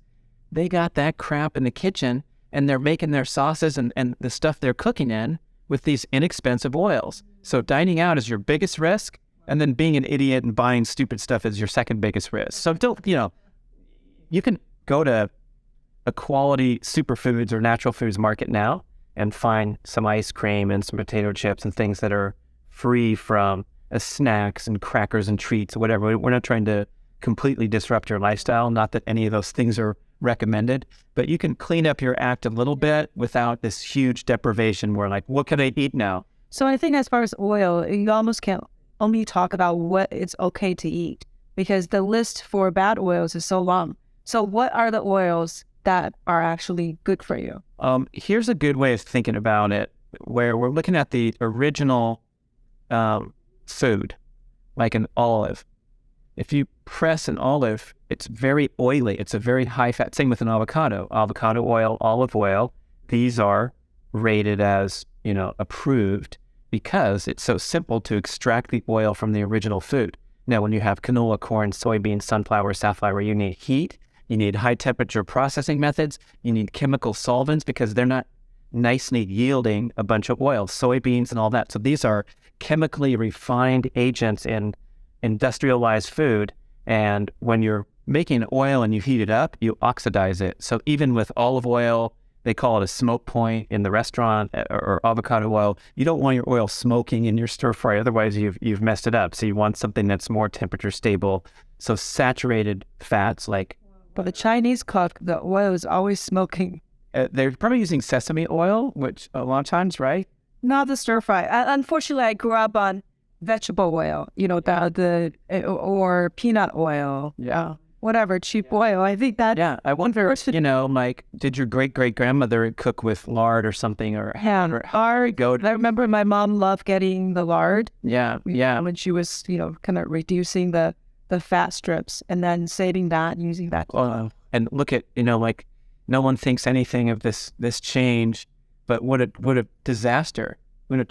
They got that crap in the kitchen and they're making their sauces and the stuff they're cooking in with these inexpensive oils. So dining out is your biggest risk. And then being an idiot and buying stupid stuff is your second biggest risk. So you can go to a quality superfoods or natural foods market now and find some ice cream and some potato chips and things that are free from snacks and crackers and treats or whatever. We're not trying to completely disrupt your lifestyle. Not that any of those things are recommended, but you can clean up your act a little bit without this huge deprivation where like, what can I eat now? So I think as far as oil, you almost can't only talk about what it's okay to eat because the list for bad oils is so long. So what are the oils that are actually good for you? Here's a good way of thinking about it, where we're looking at the original food, like an olive. If you press an olive, it's very oily. It's a very high fat. Same with an avocado. Avocado oil, olive oil. These are rated as, approved, because it's so simple to extract the oil from the original food. Now, when you have canola, corn, soybean, sunflower, safflower, you need heat, you need high temperature processing methods, you need chemical solvents because they're not nicely yielding a bunch of oil, soybeans and all that. So these are chemically refined agents in industrialized food. And when you're making oil and you heat it up, you oxidize it. So even with olive oil, they call it a smoke point in the restaurant, or avocado oil. You don't want your oil smoking in your stir fry, otherwise you've messed it up. So you want something that's more temperature stable. So saturated fats like... But the Chinese cook, the oil is always smoking. They're probably using sesame oil, which a lot of times, right? Not the stir fry. Unfortunately, I grew up on vegetable oil, or peanut oil. Yeah. Whatever, cheap oil. I think that... Yeah, I wonder, did your great-great-grandmother cook with lard or something? Or lard. I remember my mom loved getting the lard. Yeah. When she was, kind of reducing the fat strips and then saving that and using that. And look at, no one thinks anything of this change, but what a disaster. What a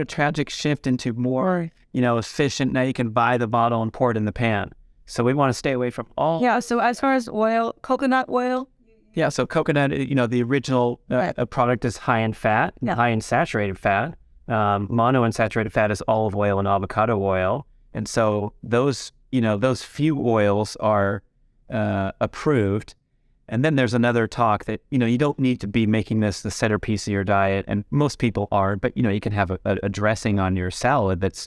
tragic shift into more, efficient. Now you can buy the bottle and pour it in the pan. So we want to stay away from all... Yeah, so as far as oil, coconut oil? Yeah, so coconut, the original product is high in fat, high in saturated fat. Monounsaturated fat is olive oil and avocado oil. And so those few oils are approved. And then there's another talk that, you don't need to be making this the centerpiece of your diet. And most people aren't, but, you can have a dressing on your salad that's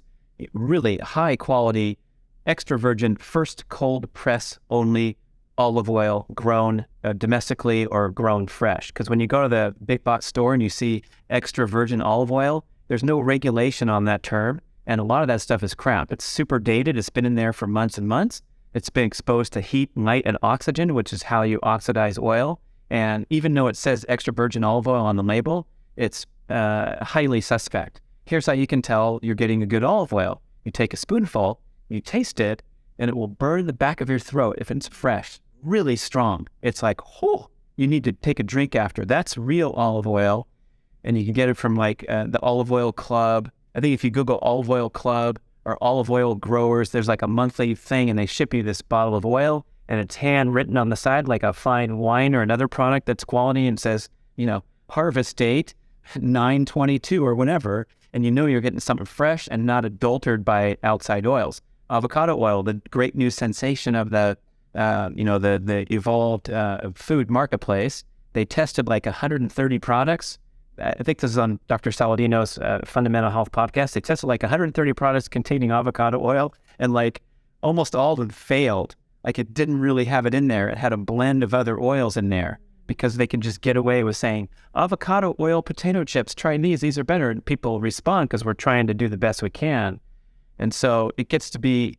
really high quality, extra virgin, first cold press only olive oil grown domestically or grown fresh. Because when you go to the big box store and you see extra virgin olive oil, there's no regulation on that term. And a lot of that stuff is crap. It's super dated. It's been in there for months and months. It's been exposed to heat, light, and oxygen, which is how you oxidize oil. And even though it says extra virgin olive oil on the label, it's highly suspect. Here's how you can tell you're getting a good olive oil. You take a spoonful, you taste it, and it will burn the back of your throat if it's fresh. really strong. It's like, oh, you need to take a drink after. That's real olive oil. And you can get it from like the Olive Oil Club. I think if you Google Olive Oil Club or olive oil growers, there's like a monthly thing and they ship you this bottle of oil and it's handwritten on the side like a fine wine or another product that's quality and says, harvest date 9/22 or whatever. And you're getting something fresh and not adulterated by outside oils. Avocado oil, the great new sensation of the evolved food marketplace. They tested like 130 products. I think this is on Dr. Saladino's Fundamental Health podcast. They tested like 130 products containing avocado oil, and like almost all of them failed. Like it didn't really have it in there. It had a blend of other oils in there because they can just get away with saying, avocado oil potato chips, try these are better. And people respond because we're trying to do the best we can. And so it gets to be,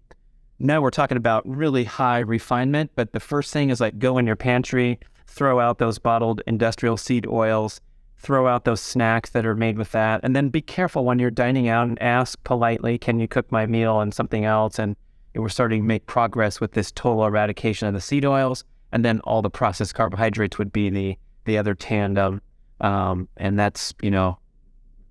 now we're talking about really high refinement, but the first thing is like go in your pantry, throw out those bottled industrial seed oils, throw out those snacks that are made with that, and then be careful when you're dining out and ask politely, can you cook my meal and something else? And we're starting to make progress with this total eradication of the seed oils, and then all the processed carbohydrates would be the other tandem, and that's,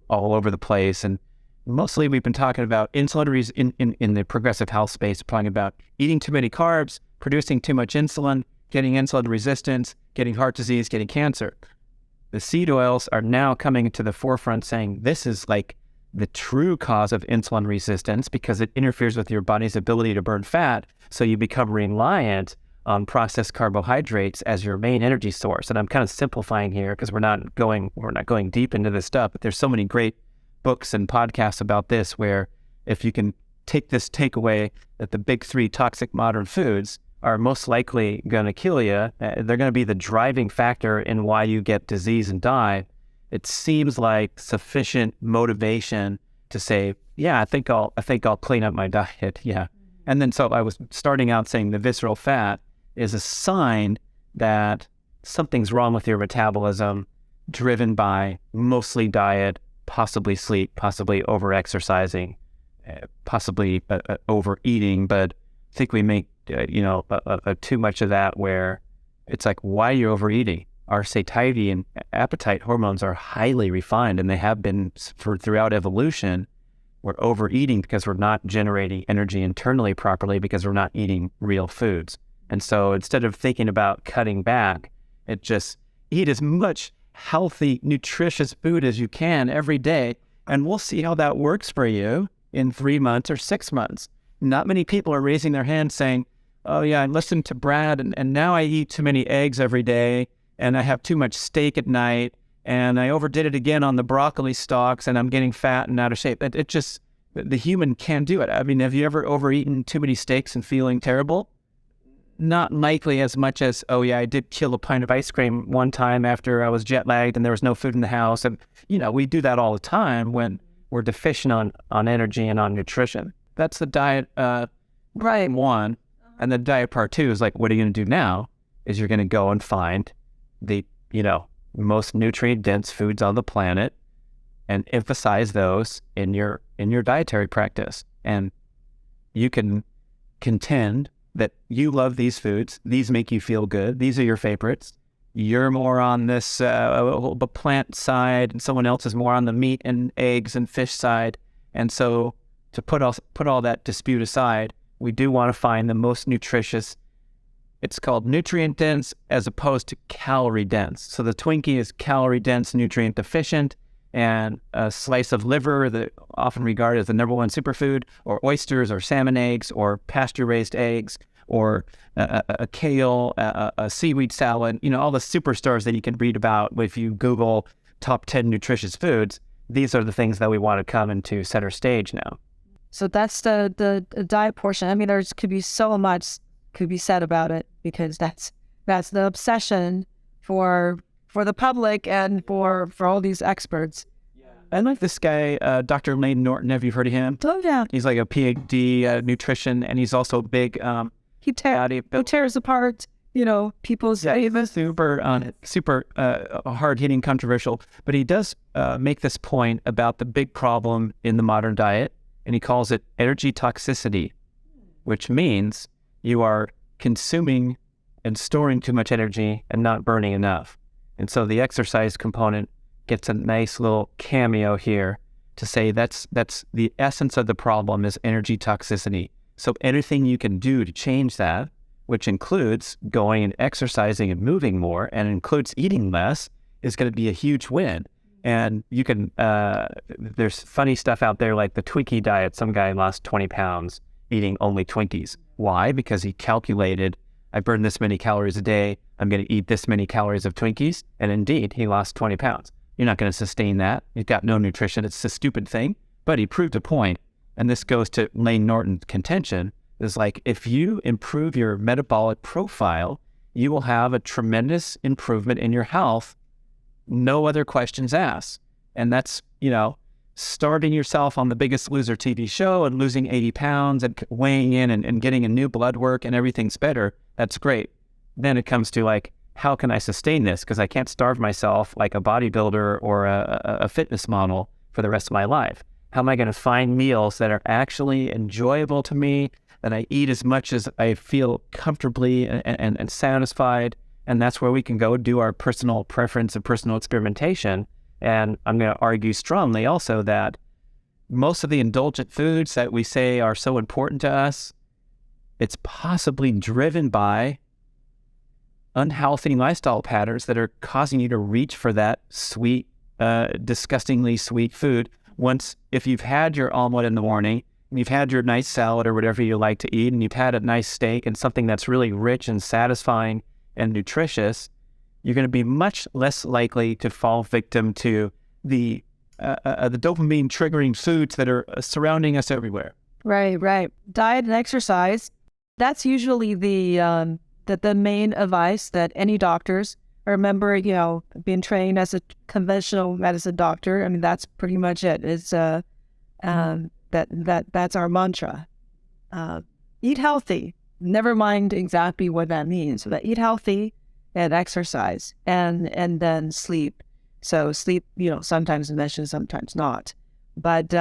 all over the place. And mostly we've been talking about insulin in the progressive health space, talking about eating too many carbs, producing too much insulin, getting insulin resistance, getting heart disease, getting cancer. The seed oils are now coming to the forefront saying this is like the true cause of insulin resistance because it interferes with your body's ability to burn fat. So you become reliant on processed carbohydrates as your main energy source. And I'm kind of simplifying here because we're not going deep into this stuff, but there's so many great books and podcasts about this where if you can take this takeaway that the big three toxic modern foods are most likely going to kill you, they're going to be the driving factor in why you get disease and die, it seems like sufficient motivation to say, yeah, I think I'll clean up my diet. Yeah. And then so I was starting out saying the visceral fat is a sign that something's wrong with your metabolism, driven by mostly diet, possibly sleep, possibly over-exercising, possibly overeating. But I think we make too much of that where it's like, why are you overeating? Our satiety and appetite hormones are highly refined, and they have been throughout evolution. We're overeating because we're not generating energy internally properly because we're not eating real foods. And so instead of thinking about cutting back, it just eat as much healthy, nutritious food as you can every day, and we'll see how that works for you in 3 months or 6 months. Not many people are raising their hand saying, oh yeah, I listened to Brad and now I eat too many eggs every day and I have too much steak at night and I overdid it again on the broccoli stalks and I'm getting fat and out of shape. It just, the human can't do it. I mean, have you ever overeaten too many steaks and feeling terrible? Not likely as much as, oh yeah, I did kill a pint of ice cream one time after I was jet lagged and there was no food in the house. And, we do that all the time when we're deficient on energy and on nutrition. That's the diet Right. one. And the diet part two is like, what are you going to do now? Is you're going to go and find the, most nutrient dense foods on the planet and emphasize those in your dietary practice. And you can contend that you love these foods. These make you feel good. These are your favorites. You're more on this the plant side and someone else is more on the meat and eggs and fish side. And so to put all that dispute aside, we do want to find the most nutritious. It's called nutrient dense as opposed to calorie dense. So the Twinkie is calorie dense, nutrient deficient, and a slice of liver that often regarded as the number one superfood, or oysters or salmon eggs or pasture-raised eggs, or a kale, a seaweed salad, all the superstars that you can read about if you Google top 10 nutritious foods. These are the things that we want to come into center stage now. So that's the diet portion. I mean, there's could be so much could be said about it because that's the obsession for the public and for all these experts. I like this guy, Dr. Lane Norton. Have you heard of him? Oh yeah, he's like a PhD nutrition, and he's also big. He tears apart, people's super hard hitting, controversial. But he does make this point about the big problem in the modern diet. And he calls it energy toxicity, which means you are consuming and storing too much energy and not burning enough. And so the exercise component gets a nice little cameo here to say that's the essence of the problem is energy toxicity. So anything you can do to change that, which includes going and exercising and moving more and includes eating less, is going to be a huge win. And you can, there's funny stuff out there like the Twinkie diet. Some guy lost 20 pounds eating only Twinkies. Why? Because he calculated, I burn this many calories a day, I'm going to eat this many calories of Twinkies. And indeed, he lost 20 pounds. You're not going to sustain that. You've got no nutrition. It's a stupid thing, but he proved a point. And this goes to Lane Norton's contention, is like, if you improve your metabolic profile, you will have a tremendous improvement in your health. No other questions asked. And that's, starting yourself on the Biggest Loser TV show and losing 80 pounds and weighing in and getting a new blood work and everything's better. That's great. Then it comes to like, how can I sustain this? Because I can't starve myself like a bodybuilder or a fitness model for the rest of my life. How am I going to find meals that are actually enjoyable to me, that I eat as much as I feel comfortably and satisfied? And that's where we can go do our personal preference and personal experimentation. And I'm going to argue strongly also that most of the indulgent foods that we say are so important to us, it's possibly driven by unhealthy lifestyle patterns that are causing you to reach for that sweet, disgustingly sweet food. If you've had your omelet in the morning, and you've had your nice salad or whatever you like to eat, and you've had a nice steak and something that's really rich and satisfying and nutritious, you're going to be much less likely to fall victim to the dopamine triggering foods that are surrounding us everywhere. Right. Diet and exercise, that's usually the main advice that any doctors, I remember, being trained as a conventional medicine doctor. I mean, that's pretty much it. It's that's our mantra. Eat healthy. Never mind exactly what that means, but eat healthy and exercise and then sleep. So sleep, sometimes mentioned, sometimes not. But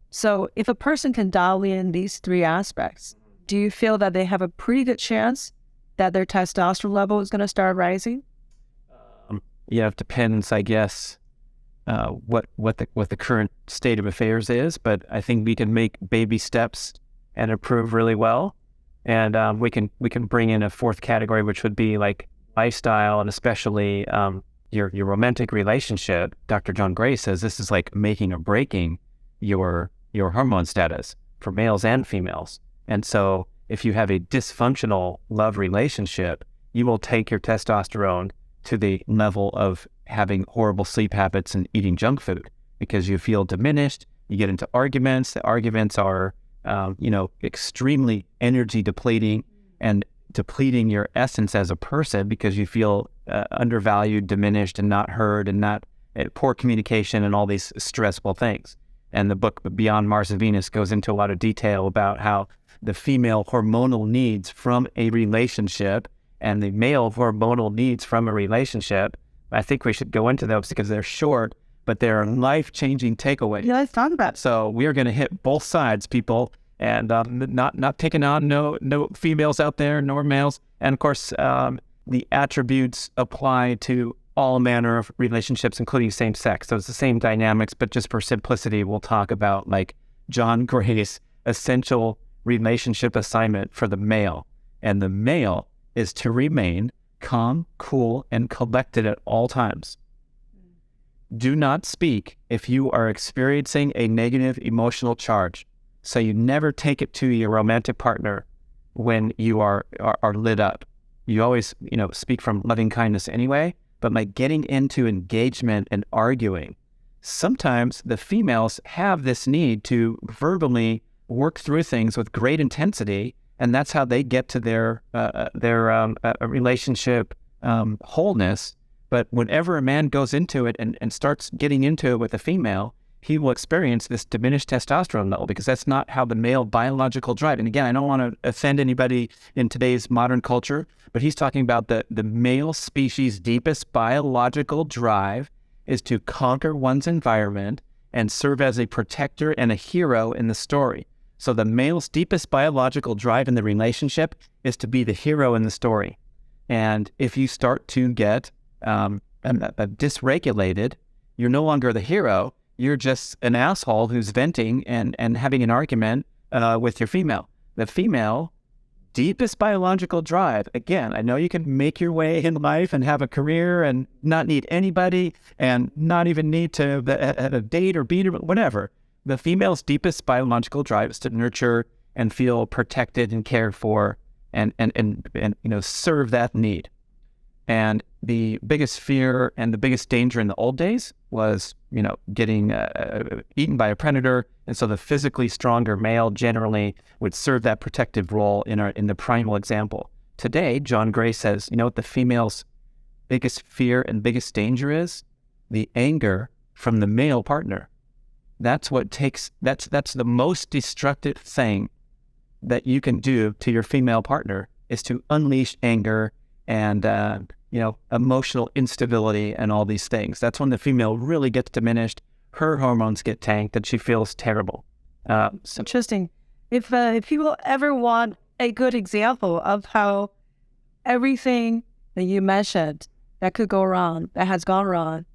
so if a person can dial in these three aspects, do you feel that they have a pretty good chance that their testosterone level is going to start rising? It depends, I guess, what the current state of affairs is. But I think we can make baby steps and improve really well. And we can bring in a fourth category, which would be like lifestyle, and especially your romantic relationship. Dr. John Gray says this is like making or breaking your hormone status for males and females. And so if you have a dysfunctional love relationship, you will take your testosterone to the level of having horrible sleep habits and eating junk food because you feel diminished. You get into arguments. The arguments are, extremely energy depleting and depleting your essence as a person because you feel undervalued, diminished, and not heard, and not poor communication and all these stressful things. And the book Beyond Mars and Venus goes into a lot of detail about how the female hormonal needs from a relationship and the male hormonal needs from a relationship. I think we should go into those because they're short, but they're life-changing takeaways. Yeah, let's talk about it. So we are going to hit both sides, people, and not picking on no females out there, nor males. And of course, the attributes apply to all manner of relationships, including same sex. So it's the same dynamics, but just for simplicity, we'll talk about like John Gray's essential relationship assignment for the male. And the male is to remain calm, cool, and collected at all times. Do not speak if you are experiencing a negative emotional charge. So you never take it to your romantic partner when you are lit up. You always, speak from loving kindness anyway, but by getting into engagement and arguing, sometimes the females have this need to verbally work through things with great intensity, and that's how they get to their relationship wholeness. But whenever a man goes into it and starts getting into it with a female, he will experience this diminished testosterone level because that's not how the male biological drive. And again, I don't want to offend anybody in today's modern culture, but he's talking about the male species' deepest biological drive is to conquer one's environment and serve as a protector and a hero in the story. So the male's deepest biological drive in the relationship is to be the hero in the story. And if you start to get dysregulated, you're no longer the hero. You're just an asshole who's venting and having an argument with your female. The female deepest biological drive. Again, I know you can make your way in life and have a career and not need anybody and not even need to have a date or beat or whatever. The female's deepest biological drive is to nurture and feel protected and cared for and serve that need. And the biggest fear and the biggest danger in the old days was, getting eaten by a predator. And so the physically stronger male generally would serve that protective role in the primal example. Today, John Gray says, what the female's biggest fear and biggest danger is? The anger from the male partner. That's the most destructive thing that you can do to your female partner, is to unleash anger and emotional instability and all these things. That's when the female really gets diminished, her hormones get tanked, and she feels terrible. Interesting. If people ever want a good example of how everything that you mentioned that could go wrong, that has gone wrong,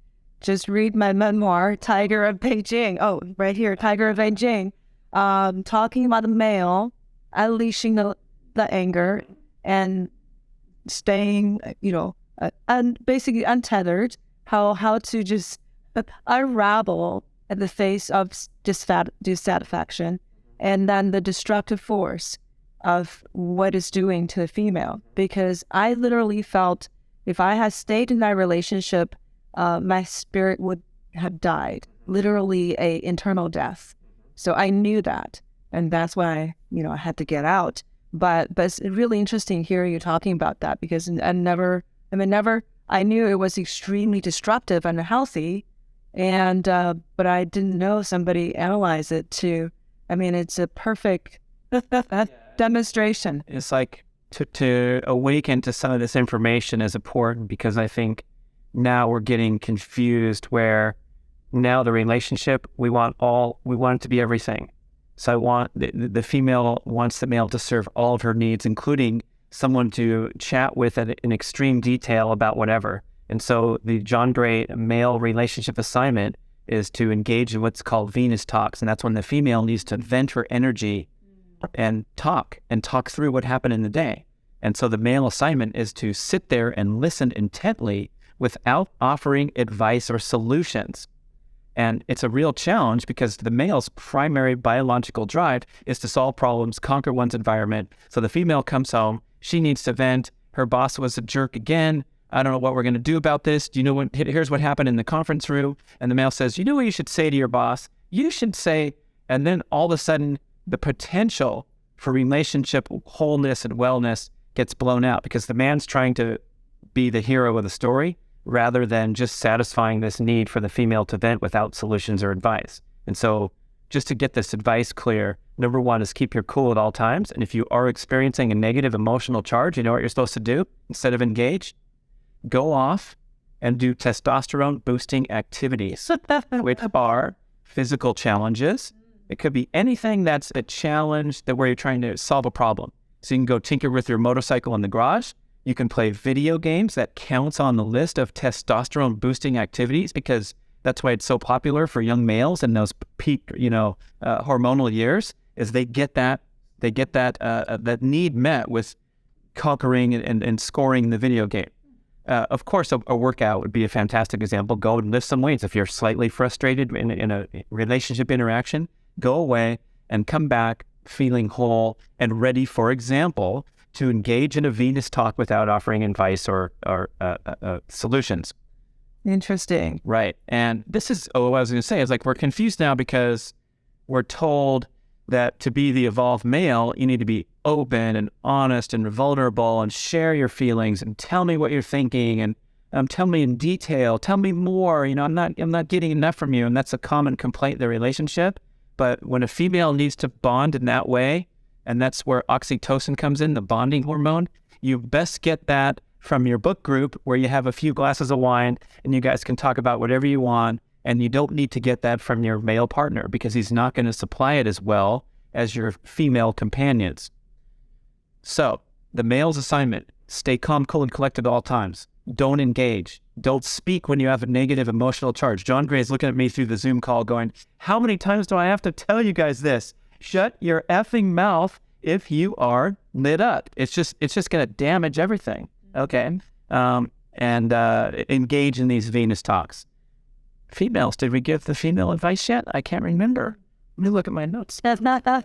just read my memoir, Tiger of Beijing. Oh, right here, Tiger of Beijing, talking about the male unleashing the anger and staying, basically untethered, how to just unravel at the face of dissatisfaction, and then the destructive force of what it's doing to the female. Because I literally felt if I had stayed in that relationship, my spirit would have died, literally a internal death. So I knew that, and that's why I had to get out. But it's really interesting hearing you talking about that, because I knew it was extremely destructive and unhealthy, and but I didn't know somebody analyzed it too. It's a perfect demonstration. It's like to awaken to some of this information is important, because I think now we're getting confused where now the relationship, we want it to be everything. So I want the female wants the male to serve all of her needs, including someone to chat with in extreme detail about whatever. And so the John Gray male relationship assignment is to engage in what's called Venus talks. And that's when the female needs to vent her energy and talk through what happened in the day. And so the male assignment is to sit there and listen intently without offering advice or solutions. And it's a real challenge, because the male's primary biological drive is to solve problems, conquer one's environment. So the female comes home, she needs to vent. Her boss was a jerk again. I don't know what we're going to do about this. Do you know here's what happened in the conference room. And the male says, you know what you should say to your boss? You should say, and then all of a sudden, the potential for relationship wholeness and wellness gets blown out, because the man's trying to be the hero of the story, rather than just satisfying this need for the female to vent without solutions or advice. And so just to get this advice clear, number one is keep your cool at all times. And if you are experiencing a negative emotional charge, you know what you're supposed to do instead of engage? Go off and do testosterone boosting activities, which are physical challenges. It could be anything that's a challenge where you're trying to solve a problem. So you can go tinker with your motorcycle in the garage. You can play video games. That counts on the list of testosterone boosting activities, because that's why it's so popular for young males in those peak, hormonal years, is they get that need met with conquering and scoring the video game. Of course, a workout would be a fantastic example. Go and lift some weights. If you're slightly frustrated in a relationship interaction, go away and come back feeling whole and ready, for example, to engage in a Venus talk without offering advice or solutions. Interesting. Right. And this is what I was going to say, is like we're confused now because we're told that to be the evolved male, you need to be open and honest and vulnerable and share your feelings and tell me what you're thinking and tell me in detail, tell me more. I'm not getting enough from you. And that's a common complaint in the relationship. But when a female needs to bond in that way, and that's where oxytocin comes in, the bonding hormone, you best get that from your book group where you have a few glasses of wine and you guys can talk about whatever you want. And you don't need to get that from your male partner because he's not going to supply it as well as your female companions. So the male's assignment, Stay calm, cool, and collected at all times. Don't engage. Don't speak when you have a negative emotional charge. John Gray is looking at me through the Zoom call going, how many times do I have to tell you guys this? Shut your effing mouth if you are lit up. It's just going to damage everything. Okay. Engage in these Venus talks. Females, did we give the female advice yet? I can't remember. Let me look at my notes. I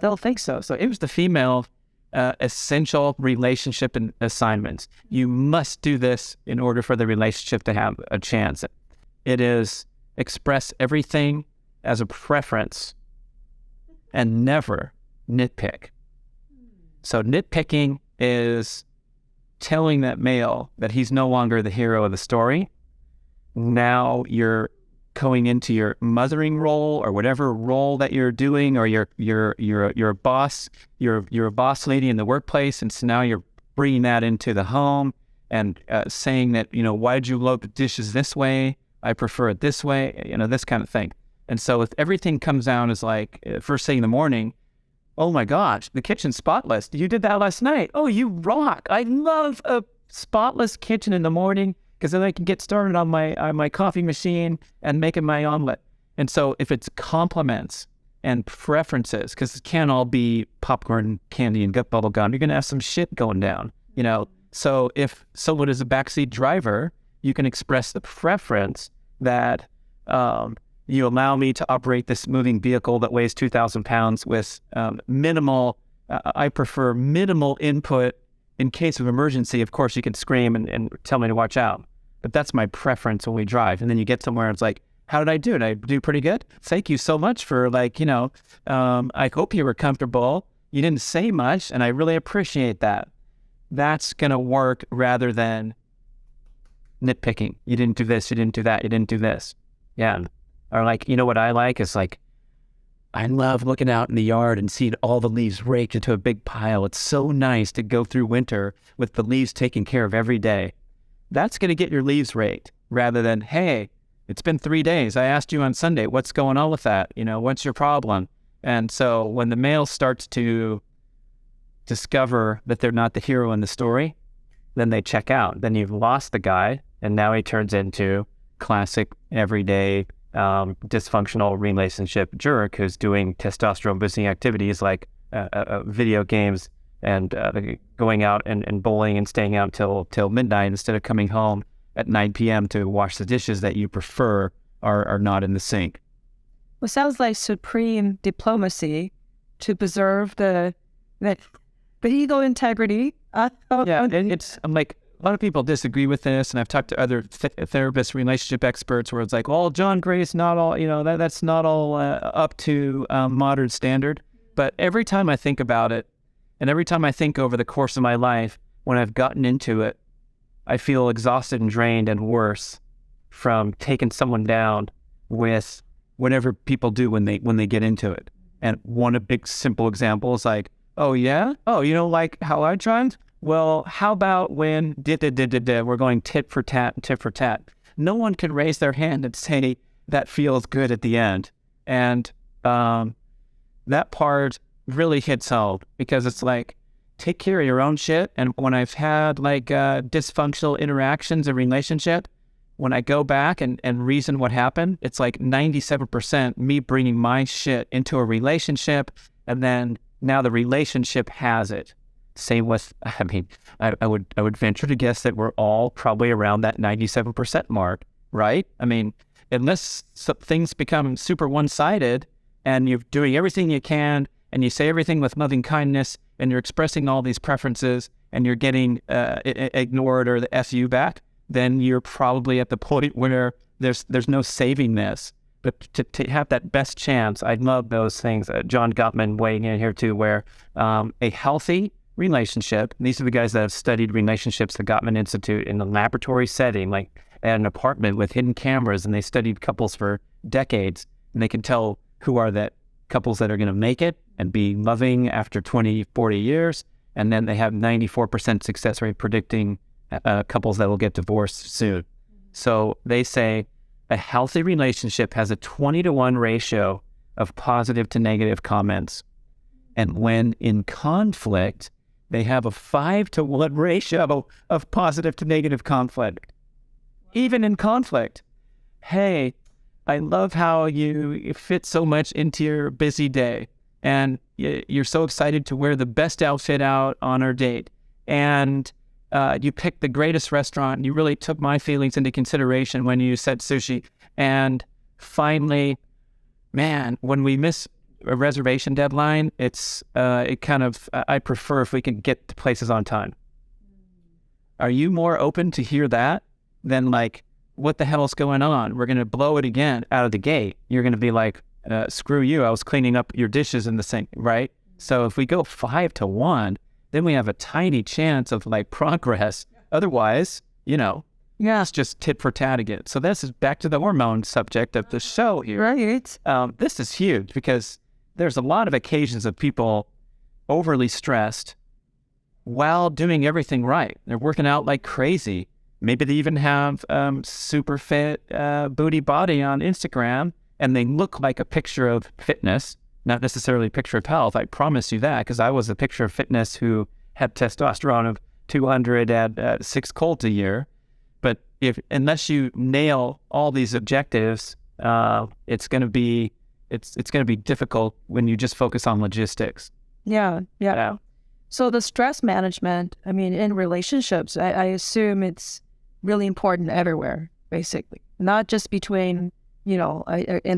don't think so. So it was the female essential relationship and assignments. You must do this in order for the relationship to have a chance. It is express everything as a preference and never nitpick. So nitpicking is telling that male that he's no longer the hero of the story. Now you're going into your mothering role or whatever role that you're doing, or you're a boss, you're a boss lady in the workplace, and so now you're bringing that into the home and saying that, why did you load the dishes this way? I prefer it this way, this kind of thing. And so if everything comes down as like first thing in the morning, oh my gosh, the kitchen's spotless. You did that last night. Oh, you rock. I love a spotless kitchen in the morning, because then I can get started on my coffee machine and making my omelet. And so if it's compliments and preferences, because it can't all be popcorn, candy, and gut bubble gum, you're going to have some shit going down, So if someone is a backseat driver, you can express the preference that you allow me to operate this moving vehicle that weighs 2,000 pounds with minimal, I prefer minimal input. In case of emergency, of course, you can scream and tell me to watch out. But that's my preference when we drive. And then you get somewhere and it's like, how did I do? Did I do pretty good? Thank you so much for I hope you were comfortable. You didn't say much, and I really appreciate that. That's going to work rather than nitpicking. You didn't do this, you didn't do that, you didn't do this. Yeah. Or what I like is I love looking out in the yard and seeing all the leaves raked into a big pile. It's so nice to go through winter with the leaves taken care of every day. That's going to get your leaves raked rather than, hey, it's been 3 days. I asked you on Sunday, what's going on with that? What's your problem? And so when the male starts to discover that they're not the hero in the story, then they check out. Then you've lost the guy, and now he turns into classic everyday dysfunctional relationship jerk who's doing testosterone boosting activities like video games and going out and bowling and staying out till midnight instead of coming home at 9 p.m. to wash the dishes that you prefer are not in the sink. Well, sounds like supreme diplomacy to preserve the ego integrity. Yeah, I'm like, a lot of people disagree with this, and I've talked to other therapists, relationship experts, where it's like, well, John Gray's not all, that's not all up to modern standard. But every time I think about it, and every time I think over the course of my life, when I've gotten into it, I feel exhausted and drained and worse from taking someone down with whatever people do when they get into it. And one big simple example is like, oh yeah? Oh, you don't like how I tried? Well, how about when we're going tit for tat. No one can raise their hand and say that feels good at the end. And that part really hits home, because it's like, take care of your own shit. And when I've had dysfunctional interactions in relationship, when I go back and reason what happened, it's like 97% me bringing my shit into a relationship, and then now the relationship has it. Same with, I would venture to guess that we're all probably around that 97% mark, right? Unless things become super one-sided and you're doing everything you can and you say everything with loving kindness and you're expressing all these preferences and you're getting ignored or the FU back, then you're probably at the point where there's no saving this. But to have that best chance, I love those things. John Gottman weighing in here too, where a healthy relationship, these are the guys that have studied relationships, the Gottman Institute, in a laboratory setting, like at an apartment with hidden cameras, and they studied couples for decades, and they can tell who are that couples that are going to make it and be loving after 20, 40 years, and then they have 94% success rate predicting couples that will get divorced soon. So they say a healthy relationship has a 20-to-1 ratio of positive to negative comments. And when in conflict, they have a 5-to-1 ratio of positive to negative conflict. Even in conflict. Hey, I love how you fit so much into your busy day, and you're so excited to wear the best outfit out on our date, and you picked the greatest restaurant. You really took my feelings into consideration when you said sushi. And finally, man, when we miss a reservation deadline, I prefer if we can get to places on time. Are you more open to hear that than like, what the hell's going on? We're going to blow it again out of the gate. You're going to be like, screw you. I was cleaning up your dishes in the sink, right? So if we go 5-to-1, then we have a tiny chance of like progress. Otherwise, it's just tit for tat again. So this is back to the hormone subject of the show here. Right. This is huge because there's a lot of occasions of people overly stressed while doing everything right. They're working out like crazy. Maybe they even have super fit booty body on Instagram, and they look like a picture of fitness, not necessarily a picture of health. I promise you that, because I was a picture of fitness who had testosterone of 200 at 6 colds a year. But unless you nail all these objectives, it's going to be difficult when you just focus on logistics. Yeah. So the stress management, in relationships, I assume it's really important everywhere, basically, not just between, in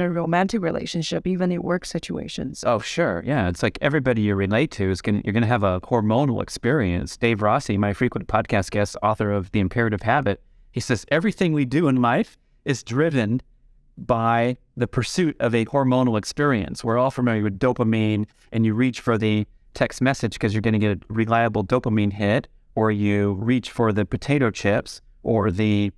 a romantic relationship, even in work situations. Oh, sure. Yeah. It's like everybody you relate to you're going to have a hormonal experience. Dave Rossi, my frequent podcast guest, author of The Imperative Habit, he says everything we do in life is driven by the pursuit of a hormonal experience. We're all familiar with dopamine, and you reach for the text message because you're going to get a reliable dopamine hit, or you reach for the potato chips, or the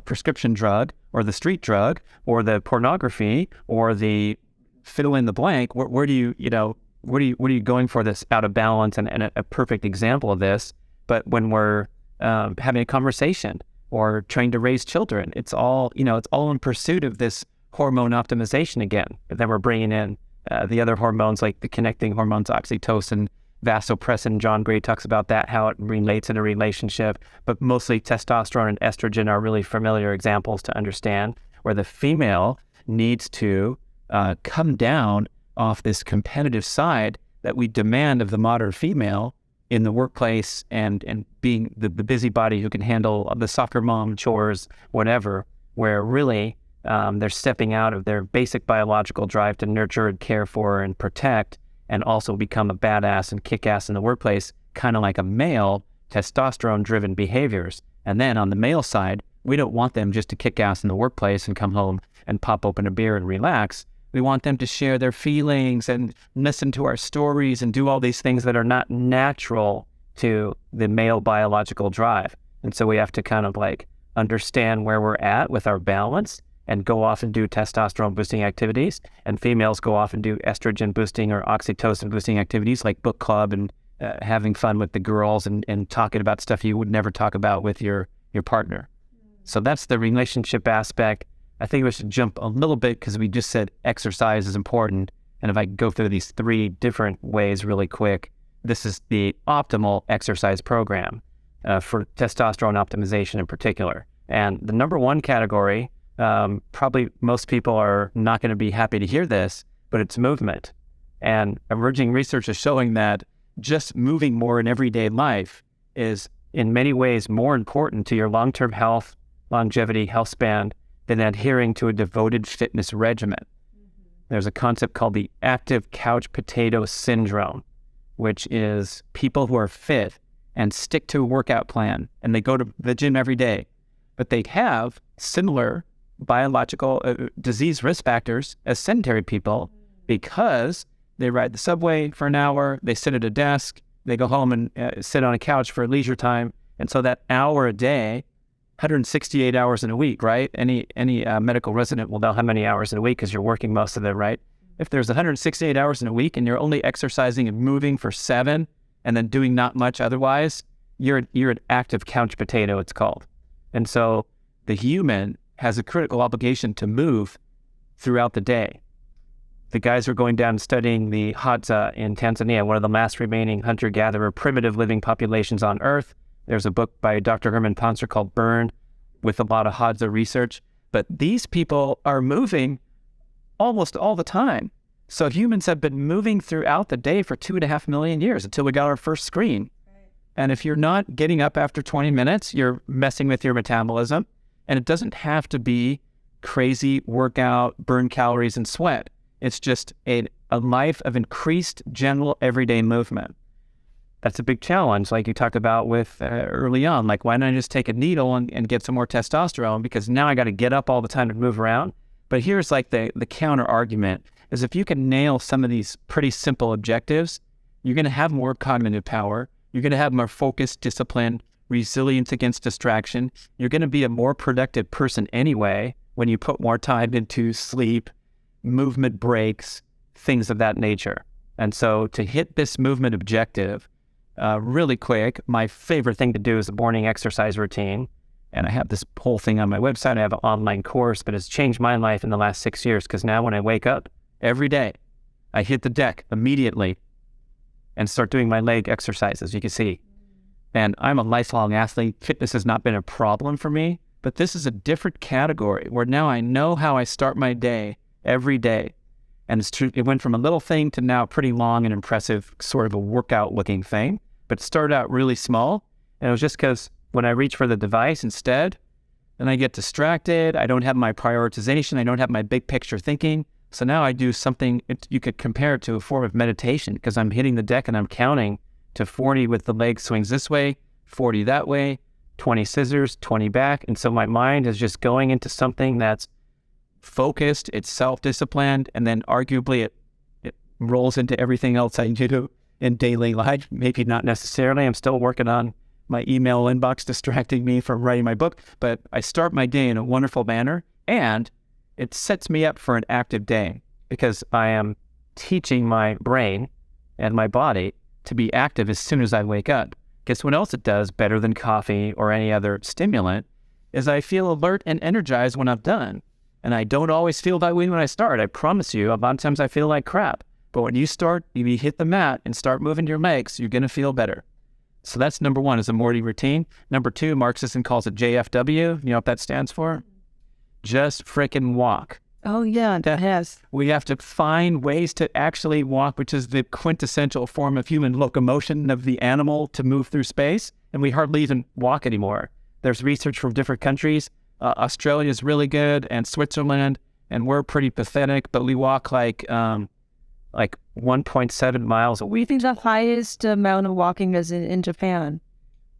prescription drug, or the street drug, or the pornography, or the fill in the blank. Where do you going for this out of balance? And a perfect example of this, but when we're having a conversation or trying to raise children, it's all in pursuit of this hormone optimization again. But then we're bringing in the other hormones, like the connecting hormones, oxytocin, vasopressin. John Gray talks about that, how it relates in a relationship, but mostly testosterone and estrogen are really familiar examples to understand, where the female needs to come down off this competitive side that we demand of the modern female in the workplace, and being the busybody who can handle the soccer mom chores, whatever, where really they're stepping out of their basic biological drive to nurture and care for and protect, and also become a badass and kick ass in the workplace, kind of like a male, testosterone-driven behaviors. And then on the male side, we don't want them just to kick ass in the workplace and come home and pop open a beer and relax. We want them to share their feelings and listen to our stories and do all these things that are not natural to the male biological drive. And so we have to kind of like understand where we're at with our balance and go off and do testosterone boosting activities, and females go off and do estrogen boosting or oxytocin boosting activities like book club and having fun with the girls and talking about stuff you would never talk about with your partner. So that's the relationship aspect. I think we should jump a little bit because we just said exercise is important. And if I go through these 3 different ways really quick, this is the optimal exercise program for testosterone optimization in particular. And the number 1 category, probably most people are not going to be happy to hear this, but it's movement. And emerging research is showing that just moving more in everyday life is in many ways more important to your long-term health, longevity, health span than adhering to a devoted fitness regimen. There's a concept called the active couch potato syndrome, which is people who are fit and stick to a workout plan, and they go to the gym every day, but they have similar biological disease risk factors as sedentary people because they ride the subway for an hour, they sit at a desk, they go home and sit on a couch for leisure time. And so that hour a day, 168 hours in a week, right? Any medical resident will know how many hours in a week because you're working most of it, right? If there's 168 hours in a week and you're only exercising and moving for 7 and then doing not much otherwise, you're an active couch potato, it's called. And so the human has a critical obligation to move throughout the day. the guys are going down and studying the Hadza in Tanzania, one of the last remaining hunter-gatherer primitive living populations on Earth. There's a book by Dr. Herman Ponzer called Burn with a lot of Hadza research. But these people are moving almost all the time. So humans have been moving throughout the day for 2.5 million years until we got our first screen. Right. And if you're not getting up after 20 minutes, you're messing with your metabolism. And it doesn't have to be crazy workout, burn calories, and sweat. It's just a life of increased general everyday movement. That's a big challenge, like you talked about with early on. Like, why don't I just take a needle and get some more testosterone? Because now I got to get up all the time to move around. But here's like the counter argument is if you can nail some of these pretty simple objectives, you're going to have more cognitive power. You're going to have more focus, discipline, resilience against distraction. You're going to be a more productive person anyway when you put more time into sleep, movement breaks, things of that nature. And so to hit this movement objective really quick, my favorite thing to do is a morning exercise routine. And I have this whole thing on my website. I have an online course, but it's changed my life in the last 6 years because now when I wake up every day, I hit the deck immediately and start doing my leg exercises, you can see. And I'm a lifelong athlete. Fitness has not been a problem for me, but this is a different category where now I know how I start my day every day. And it's true, it went from a little thing to now a pretty long and impressive sort of a workout looking thing, but it started out really small. And it was just because when I reach for the device instead, then I get distracted. I don't have my prioritization. I don't have my big picture thinking. So now I do something, you could compare it to a form of meditation because I'm hitting the deck and I'm counting to 40 with the leg swings this way, 40 that way, 20 scissors, 20 back. And so my mind is just going into something that's focused, it's self-disciplined, and then arguably it rolls into everything else I do in daily life. Maybe not necessarily. I'm still working on my email inbox distracting me from writing my book, but I start my day in a wonderful manner, and it sets me up for an active day because I am teaching my brain and my body to be active as soon as I wake up. Guess what else it does better than coffee or any other stimulant is I feel alert and energized when I'm done. And I don't always feel that way when I start. I promise you, a lot of times I feel like crap. But when you start, you hit the mat and start moving your legs, you're going to feel better. So that's number one, is a morning routine. Number two, Marxism calls it JFW. You know what that stands for? Just frickin' walk. Oh, yeah, that has. We have to find ways to actually walk, which is the quintessential form of human locomotion of the animal to move through space. And we hardly even walk anymore. There's research from different countries. Australia is really good, and Switzerland, and we're pretty pathetic, but we walk like 1.7 miles a week. We think the highest amount of walking is in Japan.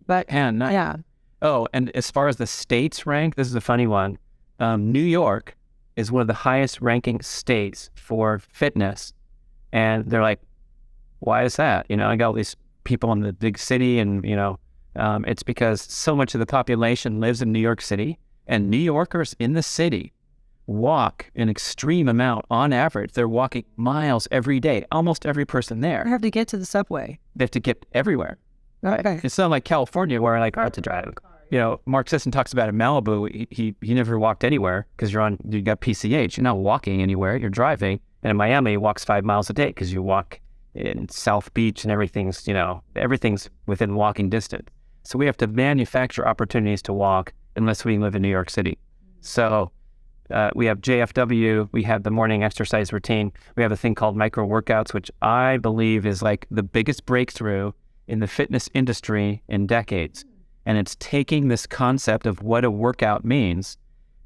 But Japan, nice. Yeah. Oh, and as far as the states rank, this is a funny one. New York is one of the highest ranking states for fitness. And they're like, why is that? You know, I got all these people in the big city and, it's because so much of the population lives in New York City, and New Yorkers in the city walk an extreme amount. On average, they're walking miles every day, almost every person there. They have to get to the subway. They have to get everywhere. Okay. It's not like California where I have to drive. Mark Sisson talks about in Malibu, he never walked anywhere because you got PCH. You're not walking anywhere, you're driving. And in Miami, he walks 5 miles a day because you walk in South Beach and everything's within walking distance. So we have to manufacture opportunities to walk unless we live in New York City. So we have JFW, we have the morning exercise routine. We have a thing called micro workouts, which I believe is like the biggest breakthrough in the fitness industry in decades. And it's taking this concept of what a workout means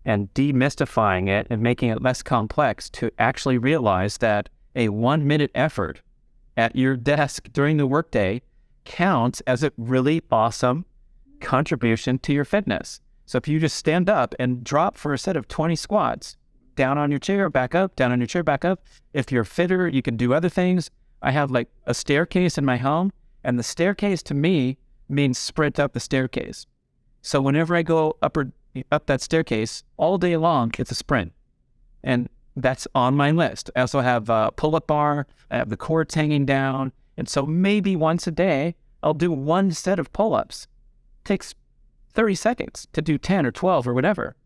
and demystifying it and making it less complex to actually realize that a 1-minute effort at your desk during the workday counts as a really awesome contribution to your fitness. So if you just stand up and drop for a set of 20 squats, down on your chair, back up, down on your chair, back up. If you're fitter, you can do other things. I have like a staircase in my home, and the staircase to me means sprint up the staircase. So whenever I go up that staircase all day long, it's a sprint. And that's on my list. I also have a pull-up bar. I have the cords hanging down. And so maybe once a day, I'll do one set of pull-ups. Takes 30 seconds to do 10 or 12 or whatever.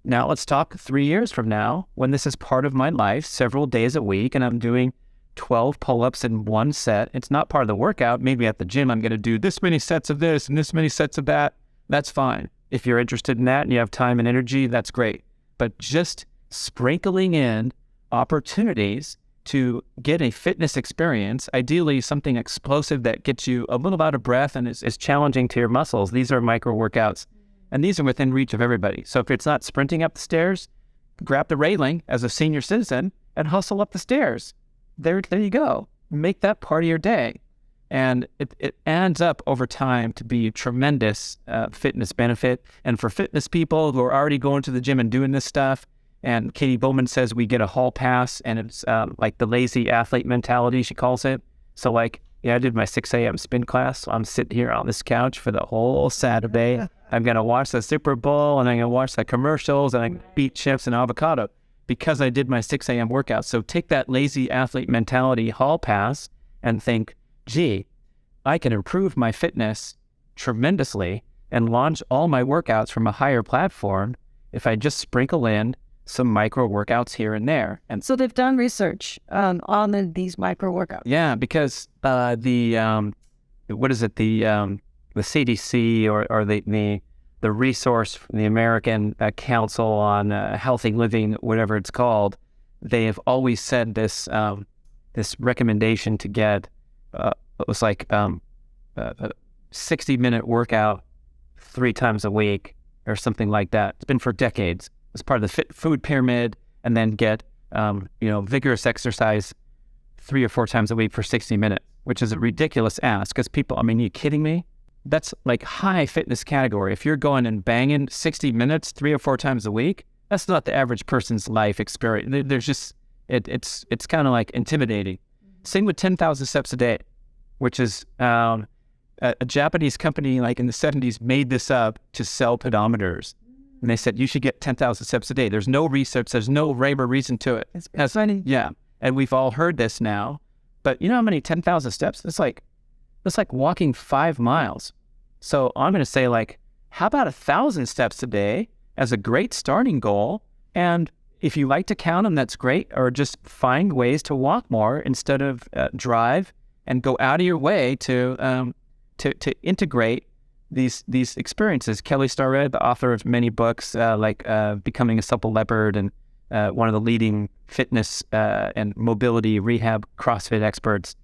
Now let's talk 3 years from now when this is part of my life several days a week and I'm doing 12 pull-ups in one set. It's not part of the workout. Maybe at the gym I'm going to do this many sets of this and this many sets of that. That's fine. If you're interested in that and you have time and energy, that's great. But just sprinkling in opportunities to get a fitness experience, ideally something explosive that gets you a little out of breath and is challenging to your muscles. These are micro workouts, and these are within reach of everybody. So if it's not sprinting up the stairs, grab the railing as a senior citizen and hustle up the stairs. There you go. Make that part of your day. And it adds up over time to be a tremendous fitness benefit. And for fitness people who are already going to the gym and doing this stuff, and Katie Bowman says we get a hall pass, and it's like the lazy athlete mentality, she calls it. So like, yeah, I did my 6 a.m. spin class. So I'm sitting here on this couch for the whole Saturday. I'm going to watch the Super Bowl, and I'm going to watch the commercials, and I'm going to eat chips and avocado because I did my 6 a.m. workout. So take that lazy athlete mentality hall pass and think, gee, I can improve my fitness tremendously and launch all my workouts from a higher platform if I just sprinkle in some micro workouts here and there. And so they've done research on these micro workouts. Yeah, because the CDC or the resource from the American Council on Healthy Living, whatever it's called, they have always said this recommendation to get it was like a 60-minute workout 3 times a week or something like that. It's been for decades. It's part of the fit food pyramid, and then get vigorous exercise 3 or 4 times a week for 60 minutes, which is a ridiculous ask because people, I mean, are you kidding me? That's like high fitness category. If you're going and banging 60 minutes 3 or 4 times a week, that's not the average person's life experience. There's just, it's kind of like intimidating. Same with 10,000 steps a day, which is a Japanese company like in the 70s made this up to sell pedometers. And they said, you should get 10,000 steps a day. There's no research. There's no rhyme or reason to it. It's funny. Yeah. And we've all heard this now. But you know how many 10,000 steps? It's like walking 5 miles. So I'm going to say, like, how about 1,000 steps a day as a great starting goal? And if you like to count them, that's great. Or just find ways to walk more instead of drive, and go out of your way to integrate these experiences. Kelly Starrett, the author of many books like Becoming a Supple Leopard, and one of the leading fitness and mobility rehab CrossFit experts,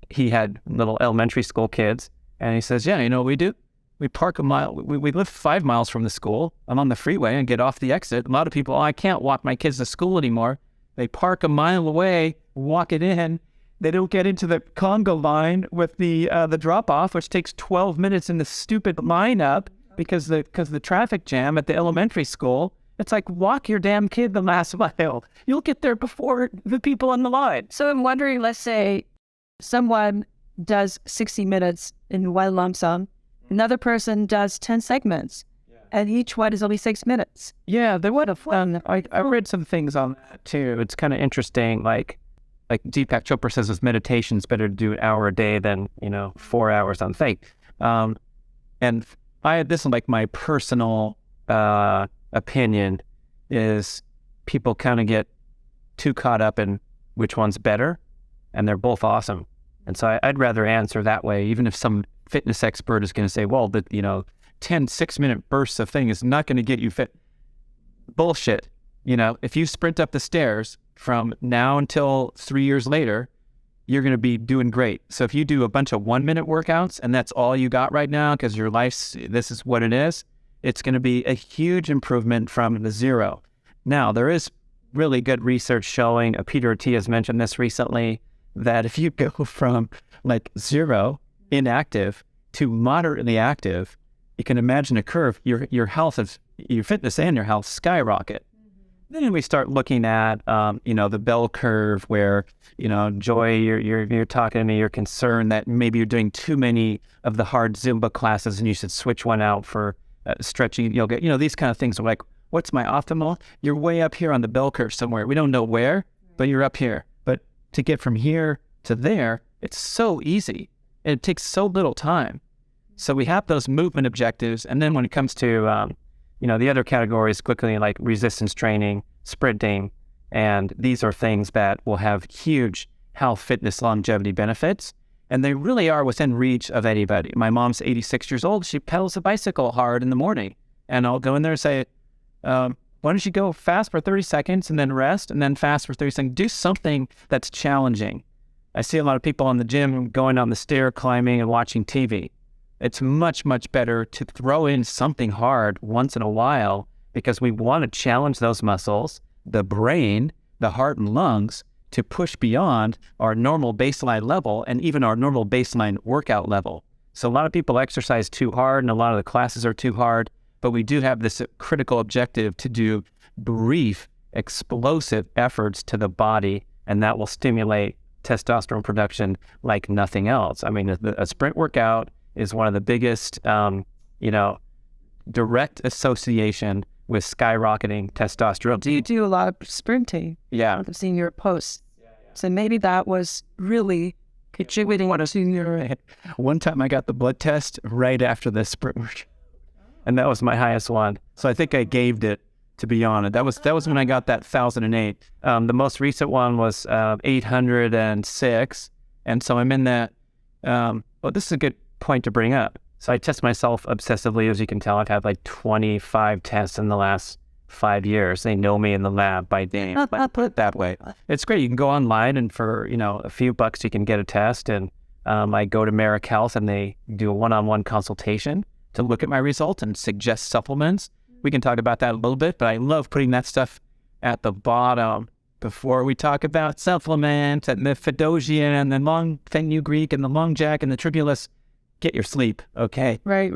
he had little elementary school kids, and he says, yeah, you know what we do? We park a mile, we live 5 miles from the school. I'm on the freeway and get off the exit. A lot of people, I can't walk my kids to school anymore. They park a mile away, walk it in. They don't get into the conga line with the drop-off, which takes 12 minutes in the stupid lineup because the traffic jam at the elementary school. It's like, walk your damn kid the last mile. You'll get there before the people on the line. So I'm wondering, let's say someone does 60 minutes in one lump sum. Another person does 10 segments, and each one is only 6 minutes. Yeah, there would have. I read some things on that too. It's kind of interesting, like Deepak Chopra says with meditation, it's better to do an hour a day than 4 hours on fake. And this is like my personal opinion is people kind of get too caught up in which one's better, and they're both awesome. And so I'd rather answer that way, even if some fitness expert is going to say, well, 10 6-minute bursts of thing is not going to get you fit. Bullshit. If you sprint up the stairs from now until 3 years later, you're going to be doing great. So if you do a bunch of 1-minute workouts and that's all you got right now because your life's, this is what it is, it's going to be a huge improvement from the zero. Now, there is really good research showing, Peter T has mentioned this recently, that if you go from like zero, inactive, to moderately active, you can imagine a curve, your health of your fitness and your health skyrocket. Then we start looking at, the bell curve where, Joy, you're talking to me, you're concerned that maybe you're doing too many of the hard Zumba classes and you should switch one out for stretching yoga. These kind of things are like, what's my optimal? You're way up here on the bell curve somewhere. We don't know where, but you're up here. But to get from here to there, it's so easy. And it takes so little time. So we have those movement objectives. And then when it comes to the other categories quickly, like resistance training, sprinting, and these are things that will have huge health, fitness, longevity benefits. And they really are within reach of anybody. My mom's 86 years old. She pedals a bicycle hard in the morning. And I'll go in there and say, why don't you go fast for 30 seconds and then rest and then fast for 30 seconds? Do something that's challenging. I see a lot of people in the gym going on the stair, climbing and watching TV. It's much, much better to throw in something hard once in a while because we want to challenge those muscles, the brain, the heart and lungs, to push beyond our normal baseline level and even our normal baseline workout level. So a lot of people exercise too hard and a lot of the classes are too hard, but we do have this critical objective to do brief, explosive efforts to the body, and that will stimulate testosterone production like nothing else. I mean, a sprint workout is one of the biggest, direct association with skyrocketing testosterone. Do you do a lot of sprinting? Yeah. I've seen your posts. So maybe that was really contributing to your... One time I got the blood test right after the sprint workout, and that was my highest one. So I think I gaved it, to be honest. That was when I got that 1,008. The most recent one was 806, and so I'm in that. This is a good point to bring up. So I test myself obsessively. As you can tell, I've had like 25 tests in the last 5 years. They know me in the lab by name. I'll put it that way. It's great. You can go online and for, a few bucks you can get a test. And I go to Merrick Health and they do a one-on-one consultation to look at my results and suggest supplements. We can talk about that a little bit, but I love putting that stuff at the bottom before we talk about supplements and the Fedosia and the long fenugreek and the long jack and the tribulus. Get your sleep, okay? Right.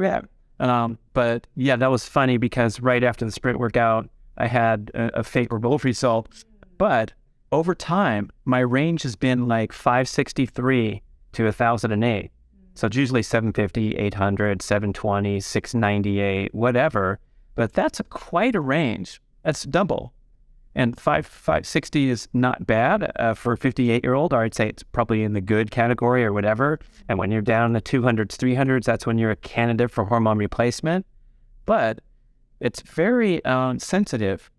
But yeah, that was funny because right after the sprint workout, I had a favorable result. But over time, my range has been like 563 to 1,008. So it's usually 750, 800, 720, 698, whatever. But that's quite a range. That's double. And 560 is not bad for a 58-year-old, or I'd say it's probably in the good category or whatever. And when you're down in the 200s, 300s, that's when you're a candidate for hormone replacement. But it's very sensitive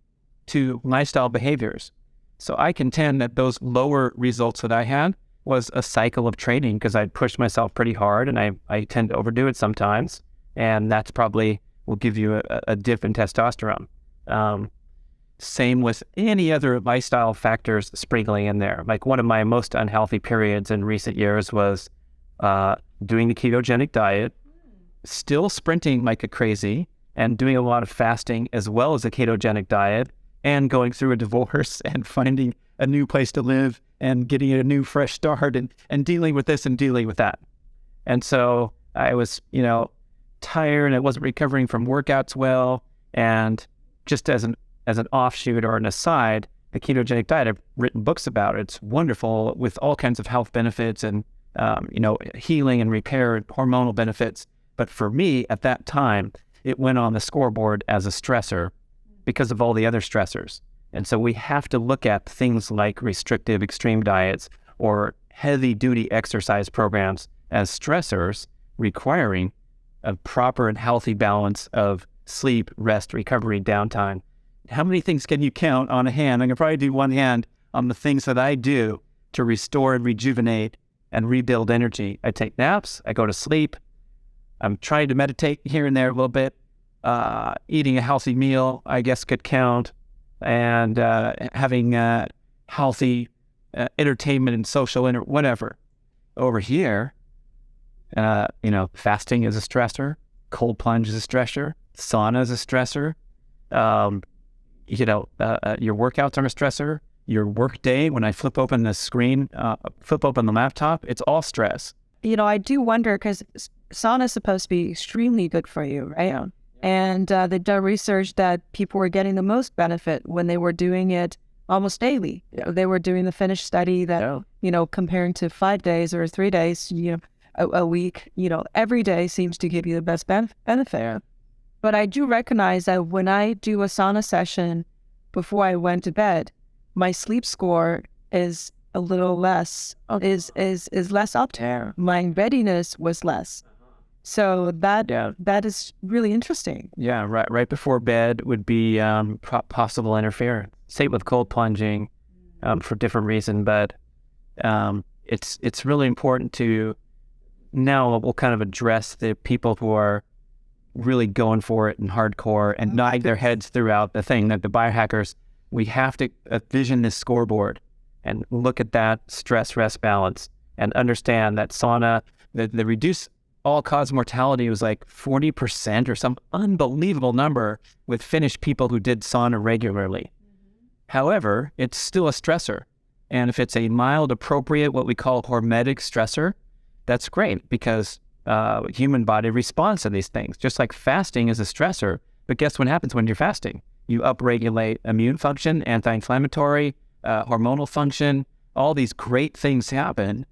to lifestyle behaviors. So I contend that those lower results that I had was a cycle of training because I'd pushed myself pretty hard and I tend to overdo it sometimes. And that's probably will give you a dip in testosterone. Same with any other lifestyle factors sprinkling in there. Like one of my most unhealthy periods in recent years was doing the ketogenic diet, still sprinting like a crazy, and doing a lot of fasting as well as a ketogenic diet, and going through a divorce and finding a new place to live and getting a new fresh start and dealing with this and dealing with that. And so I was, tired and I wasn't recovering from workouts well. And just as an offshoot or an aside, the ketogenic diet, I've written books about it. It's wonderful with all kinds of health benefits and, healing and repair and hormonal benefits. But for me at that time, it went on the scoreboard as a stressor because of all the other stressors. And so we have to look at things like restrictive extreme diets or heavy duty exercise programs as stressors requiring a proper and healthy balance of sleep, rest, recovery, downtime. How many things can you count on a hand? I can probably do one hand on the things that I do to restore and rejuvenate and rebuild energy. I take naps, I go to sleep, I'm trying to meditate here and there a little bit. Eating a healthy meal, I guess, could count. And having healthy entertainment and social whatever. Over here, fasting is a stressor, cold plunge is a stressor, sauna is a stressor. Your workouts are a stressor. Your work day, when I flip open the screen, flip open the laptop, it's all stress. I do wonder because sauna is supposed to be extremely good for you, right? Yeah. And they've done research that people were getting the most benefit when they were doing it almost daily. Yeah. They were doing the Finnish study that, comparing to 5 days or 3 days, a week, every day seems to give you the best benefit. Yeah. But I do recognize that when I do a sauna session before I went to bed, my sleep score is a little less, is less up there. My readiness was less. So that is really interesting. Yeah, right before bed would be possible interference. Same with cold plunging for different reason, but it's really important to, now we'll kind of address the people who are really going for it and hardcore and nodding their heads throughout the thing, that the biohackers, we have to vision this scoreboard and look at that stress-rest balance and understand that sauna, the reduced all-cause mortality was like 40% or some unbelievable number with Finnish people who did sauna regularly. However, it's still a stressor. And if it's a mild, appropriate, what we call hormetic stressor, that's great because human body responds to these things. Just like fasting is a stressor, but guess what happens when you're fasting? You upregulate immune function, anti-inflammatory, hormonal function, all these great things happen.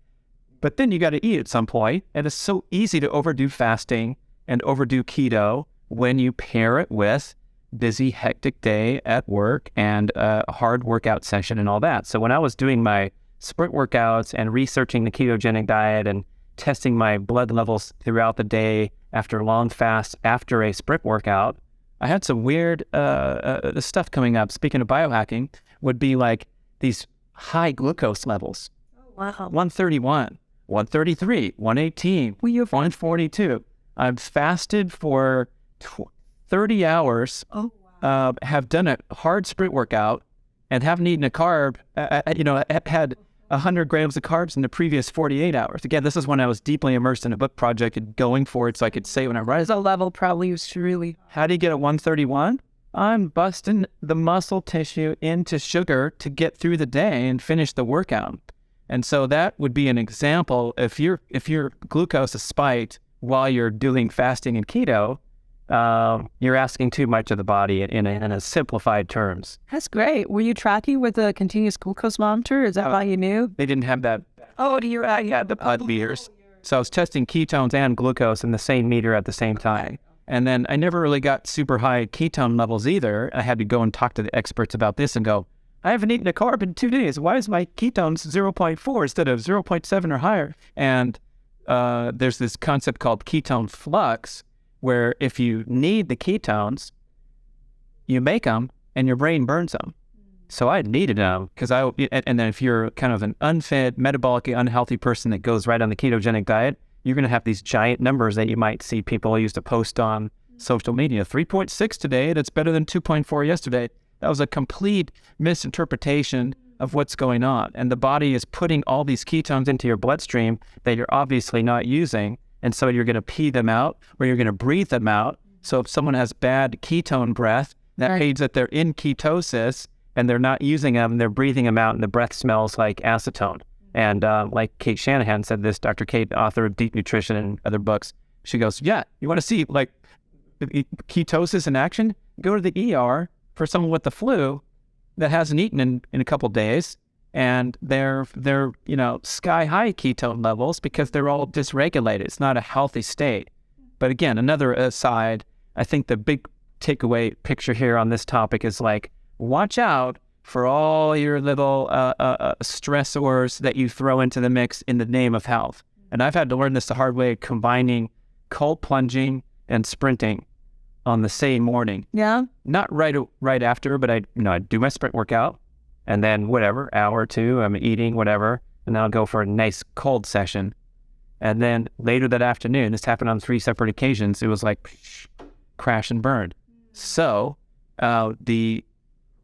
But then you got to eat at some point, and it's so easy to overdo fasting and overdo keto when you pair it with busy, hectic day at work and a hard workout session and all that. So when I was doing my sprint workouts and researching the ketogenic diet and testing my blood levels throughout the day after a long fast, after a sprint workout, I had some weird stuff coming up. Speaking of biohacking, would be like these high glucose levels. Oh, wow. 131, 133, 118, 142. I've fasted for 30 hours, have done a hard sprint workout, and haven't eaten a carb, had 100 grams of carbs in the previous 48 hours. Again, this is when I was deeply immersed in a book project and going for it so I could say when I write. The level probably was really... How do you get a 131? I'm busting the muscle tissue into sugar to get through the day and finish the workout. And so that would be an example. If your glucose is spiked while you're doing fasting and keto, you're asking too much of the body in a simplified terms. That's great. Were you tracking with a continuous glucose monitor? Is that how you knew? They didn't have that. Oh, do you? Yeah, the blood meters. So I was testing ketones and glucose in the same meter at the same time. And then I never really got super high ketone levels either. I had to go and talk to the experts about this and go, I haven't eaten a carb in 2 days. Why is my ketones 0.4 instead of 0.7 or higher? And there's this concept called ketone flux, where if you need the ketones, you make them and your brain burns them. So I needed them because and then if you're kind of an unfit, metabolically unhealthy person that goes right on the ketogenic diet, you're going to have these giant numbers that you might see people used to post on social media. 3.6 today, that's better than 2.4 yesterday. That was a complete misinterpretation of what's going on. And the body is putting all these ketones into your bloodstream that you're obviously not using. And so you're going to pee them out or you're going to breathe them out. So if someone has bad ketone breath, that means that they're in ketosis and they're not using them, they're breathing them out and the breath smells like acetone. And like Kate Shanahan said this, Dr. Kate, author of Deep Nutrition and other books, she goes, yeah, you want to see like ketosis in action? Go to the ER for someone with the flu that hasn't eaten in a couple days. And they're sky high ketone levels because they're all dysregulated. It's not a healthy state. But again, another aside, I think the big takeaway picture here on this topic is like, watch out for all your little stressors that you throw into the mix in the name of health. And I've had to learn this the hard way, combining cold plunging and sprinting on the same morning. Yeah. Not right after, but I do my sprint workout. And then whatever, hour or two, I'm eating, whatever, and then I'll go for a nice cold session. And then later that afternoon, this happened on 3 separate occasions, it was like crash and burn. So the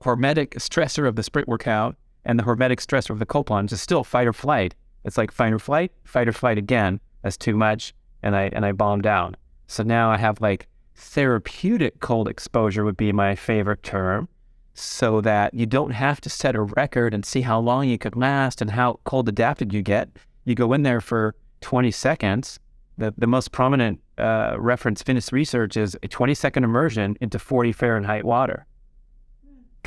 hormetic stressor of the sprint workout and the hormetic stressor of the cold plunge is still fight or flight. It's like fight or flight again. That's too much, and I bombed out. So now I have like therapeutic cold exposure would be my favorite term, so that you don't have to set a record and see how long you could last and how cold adapted you get. You go in there for 20 seconds. The most prominent reference Finnish research is a 20-second immersion into 40 Fahrenheit water.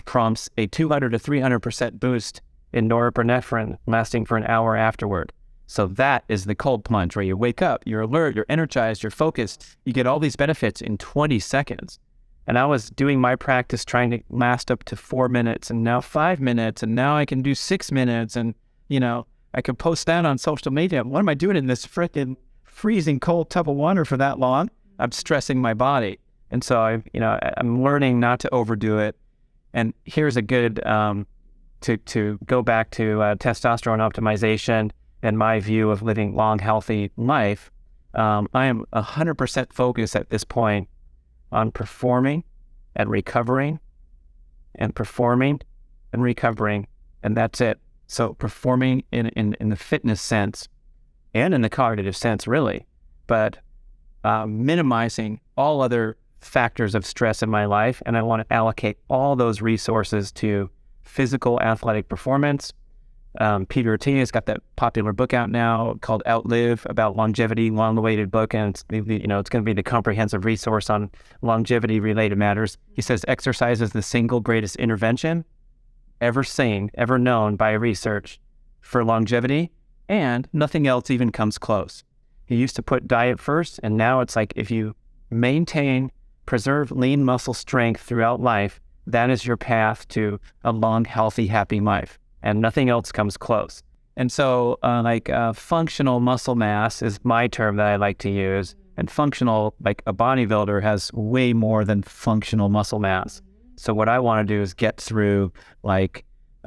Prompts a 200 to 300% boost in norepinephrine lasting for an hour afterward. So that is the cold plunge, where you wake up, you're alert, you're energized, you're focused. You get all these benefits in 20 seconds. And I was doing my practice trying to last up to 4 minutes and now 5 minutes. And now I can do 6 minutes. And, I can post that on social media. What am I doing in this frickin' freezing cold tub of water for that long, I'm stressing my body. And so I'm learning not to overdo it. And here's a good, to go back to testosterone optimization and my view of living long, healthy life. I am 100% focused at this point on performing and recovering and performing and recovering. And that's it. So performing in the fitness sense and in the cognitive sense, really, but minimizing all other factors of stress in my life. And I want to allocate all those resources to physical athletic performance. Peter T has got that popular book out now called Outlive, about longevity, long-awaited book, and it's going to be the comprehensive resource on longevity-related matters. He says exercise is the single greatest intervention ever seen, ever known by research for longevity, and nothing else even comes close. He used to put diet first, and now it's like if you preserve lean muscle strength throughout life, that is your path to a long, healthy, happy life. And nothing else comes close. And so functional muscle mass is my term that I like to use. And functional, like a bodybuilder, has way more than functional muscle mass. So what I want to do is get through my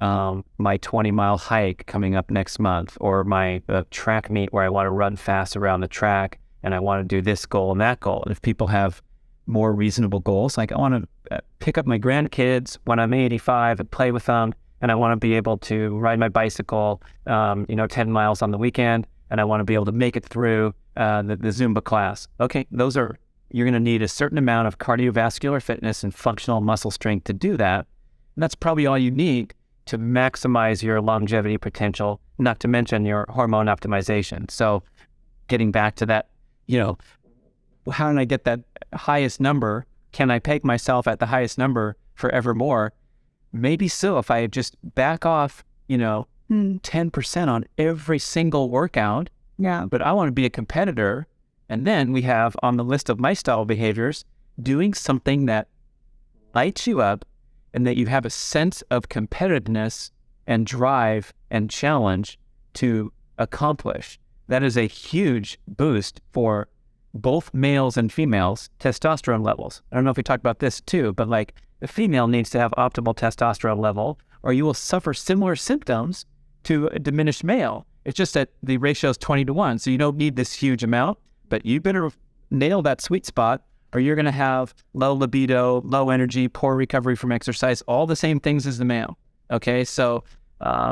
20-mile hike coming up next month, or my track meet where I want to run fast around the track, and I want to do this goal and that goal. And if people have more reasonable goals, like I want to pick up my grandkids when I'm 85 and play with them, and I want to be able to ride my bicycle, 10 miles on the weekend, and I want to be able to make it through the Zumba class. Okay, you're going to need a certain amount of cardiovascular fitness and functional muscle strength to do that. And that's probably all you need to maximize your longevity potential, not to mention your hormone optimization. So getting back to that, how can I get that highest number? Can I peg myself at the highest number forevermore? Maybe so, if I just back off, 10% on every single workout. Yeah. But I want to be a competitor. And then we have on the list of my style behaviors, doing something that lights you up and that you have a sense of competitiveness and drive and challenge to accomplish. That is a huge boost for both males and females' testosterone levels. I don't know if we talked about this too, but the female needs to have optimal testosterone level, or you will suffer similar symptoms to a diminished male. It's just that the ratio is 20-1, so you don't need this huge amount, but you better nail that sweet spot, or you're going to have low libido, low energy, poor recovery from exercise, all the same things as the male. Okay, so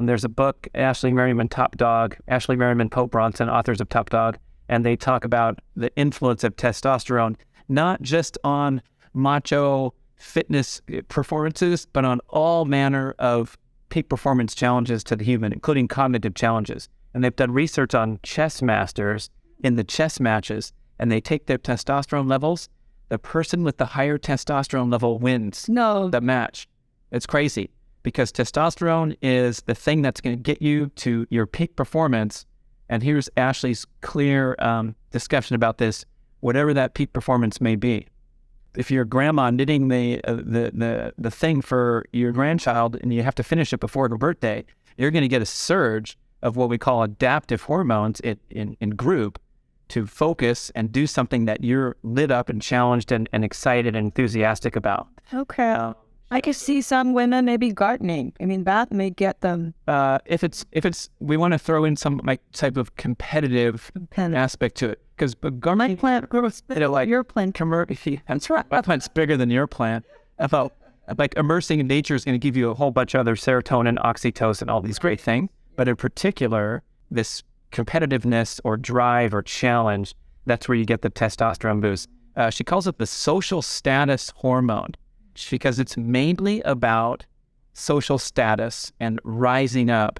there's a book, Ashley Merriman, Top Dog, Ashley Merriman, Pope Bronson, authors of Top Dog, and they talk about the influence of testosterone, not just on macho fitness performances, but on all manner of peak performance challenges to the human, including cognitive challenges. And they've done research on chess masters in the chess matches, and they take their testosterone levels. The person with the higher testosterone level wins the match. It's crazy, because testosterone is the thing that's going to get you to your peak performance. And here's Ashley's clear discussion about this, whatever that peak performance may be. If your grandma knitting the thing for your grandchild and you have to finish it before her birthday, you're going to get a surge of what we call adaptive hormones in group to focus and do something that you're lit up and challenged and excited and enthusiastic about. Okay. I could see some women maybe gardening. I mean, that may get them. If it's, we want to throw in some type of competitive aspect to it, because gardening, my plant grows bigger. Your plant. That's right. My plant's bigger than your plant. About immersing in nature is going to give you a whole bunch of other serotonin, oxytocin, all these great things. But in particular, this competitiveness or drive or challenge, that's where you get the testosterone boost. She calls it the social status hormone, because it's mainly about social status and rising up.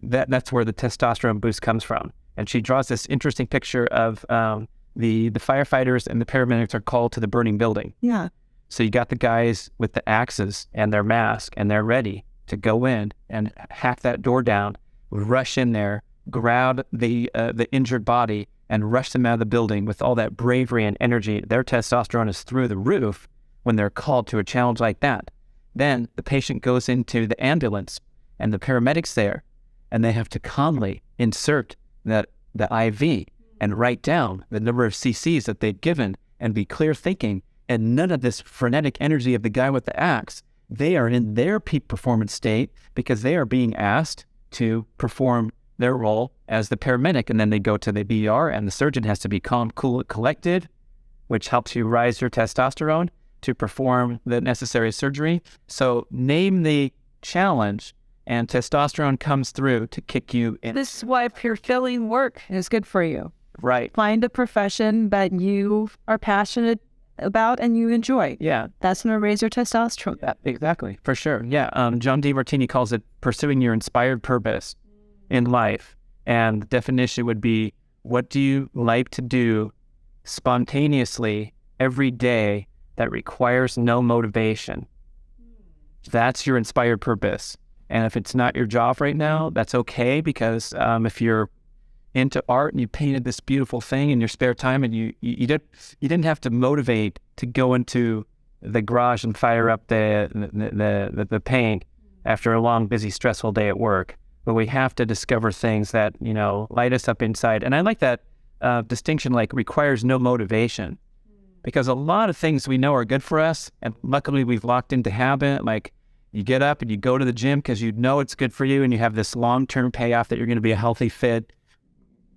That's where the testosterone boost comes from. And she draws this interesting picture of the firefighters and the paramedics are called to the burning building. Yeah. So you got the guys with the axes and their mask, and they're ready to go in and hack that door down, rush in there, grab the injured body, and rush them out of the building with all that bravery and energy. Their testosterone is through the roof when they're called to a challenge like that. Then the patient goes into the ambulance and the paramedics there, and they have to calmly insert the IV and write down the number of cc's that they've given and be clear thinking, and none of this frenetic energy of the guy with the axe. They are in their peak performance state because they are being asked to perform their role as the paramedic, and then they go to the BR, and the surgeon has to be calm, cool, and collected, which helps you rise your testosterone to perform the necessary surgery. So name the challenge, and testosterone comes through to kick you in. This is why fulfilling work is good for you. Right. Find a profession that you are passionate about and you enjoy. Yeah. That's going to raise your testosterone. Yeah, exactly. For sure. Yeah. John DeMartini calls it pursuing your inspired purpose in life. And the definition would be, what do you like to do spontaneously every day that requires no motivation? That's your inspired purpose. And if it's not your job right now, that's okay, because if you're into art and you painted this beautiful thing in your spare time, and you didn't have to motivate to go into the garage and fire up the paint after a long, busy, stressful day at work. But we have to discover things that, light us up inside. And I like that distinction, like requires no motivation, because a lot of things we know are good for us, and luckily we've locked into habit. Like, you get up and you go to the gym because you know it's good for you, and you have this long-term payoff that you're going to be a healthy, fit,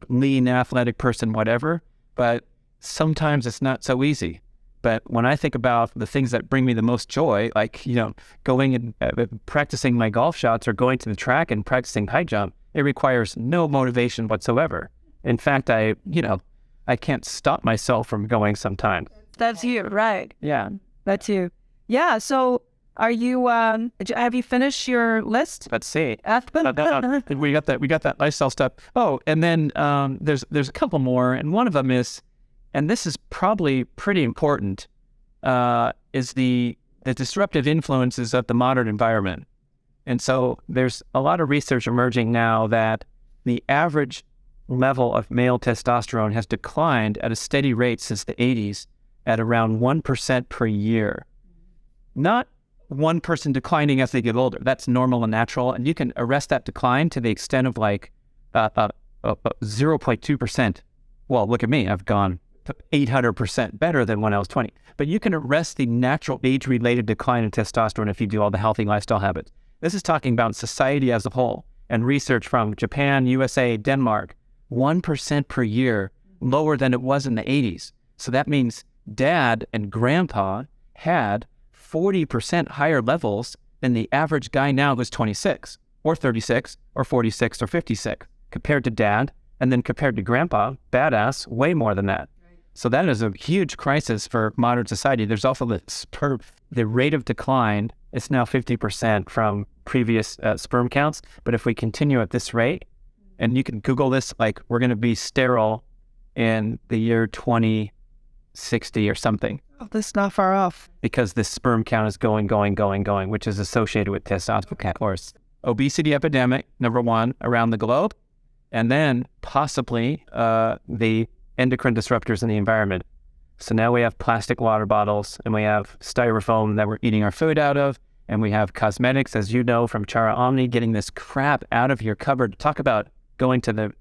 lean, athletic person, whatever. But sometimes it's not so easy. But when I think about the things that bring me the most joy, like, going and practicing my golf shots, or going to the track and practicing high jump, it requires no motivation whatsoever. In fact, I can't stop myself from going sometimes. That's you, right? Yeah. That's you. Yeah. So are you, have you finished your list? Let's see. We got that lifestyle stuff. Oh, and then there's a couple more, and one of them is, and this is probably pretty important, is the disruptive influences of the modern environment. And so there's a lot of research emerging now that the average level of male testosterone has declined at a steady rate since the 80s at around 1% per year. Not one person declining as they get older. That's normal and natural. And you can arrest that decline to the extent of like 0.2%. Well, look at me. I've gone 800% better than when I was 20. But you can arrest the natural age-related decline in testosterone if you do all the healthy lifestyle habits. This is talking about society as a whole, and research from Japan, USA, Denmark, 1% per year, lower than it was in the 80s. So that means dad and grandpa had 40% higher levels than the average guy now who's 26 or 36 or 46 or 56 compared to dad, and then compared to grandpa, badass, way more than that. So that is a huge crisis for modern society. There's also the rate of decline is now 50% from previous sperm counts. But if we continue at this rate, and you can Google this, like, we're going to be sterile in the year 2060 or something. Oh, that's not far off. Because this sperm count is going, which is associated with testosterone, of course. Obesity epidemic, number one, around the globe. And then possibly the endocrine disruptors in the environment. So now we have plastic water bottles, and we have styrofoam that we're eating our food out of, and we have cosmetics, as you know, from Chara Omni, getting this crap out of your cupboard. Talk about going to the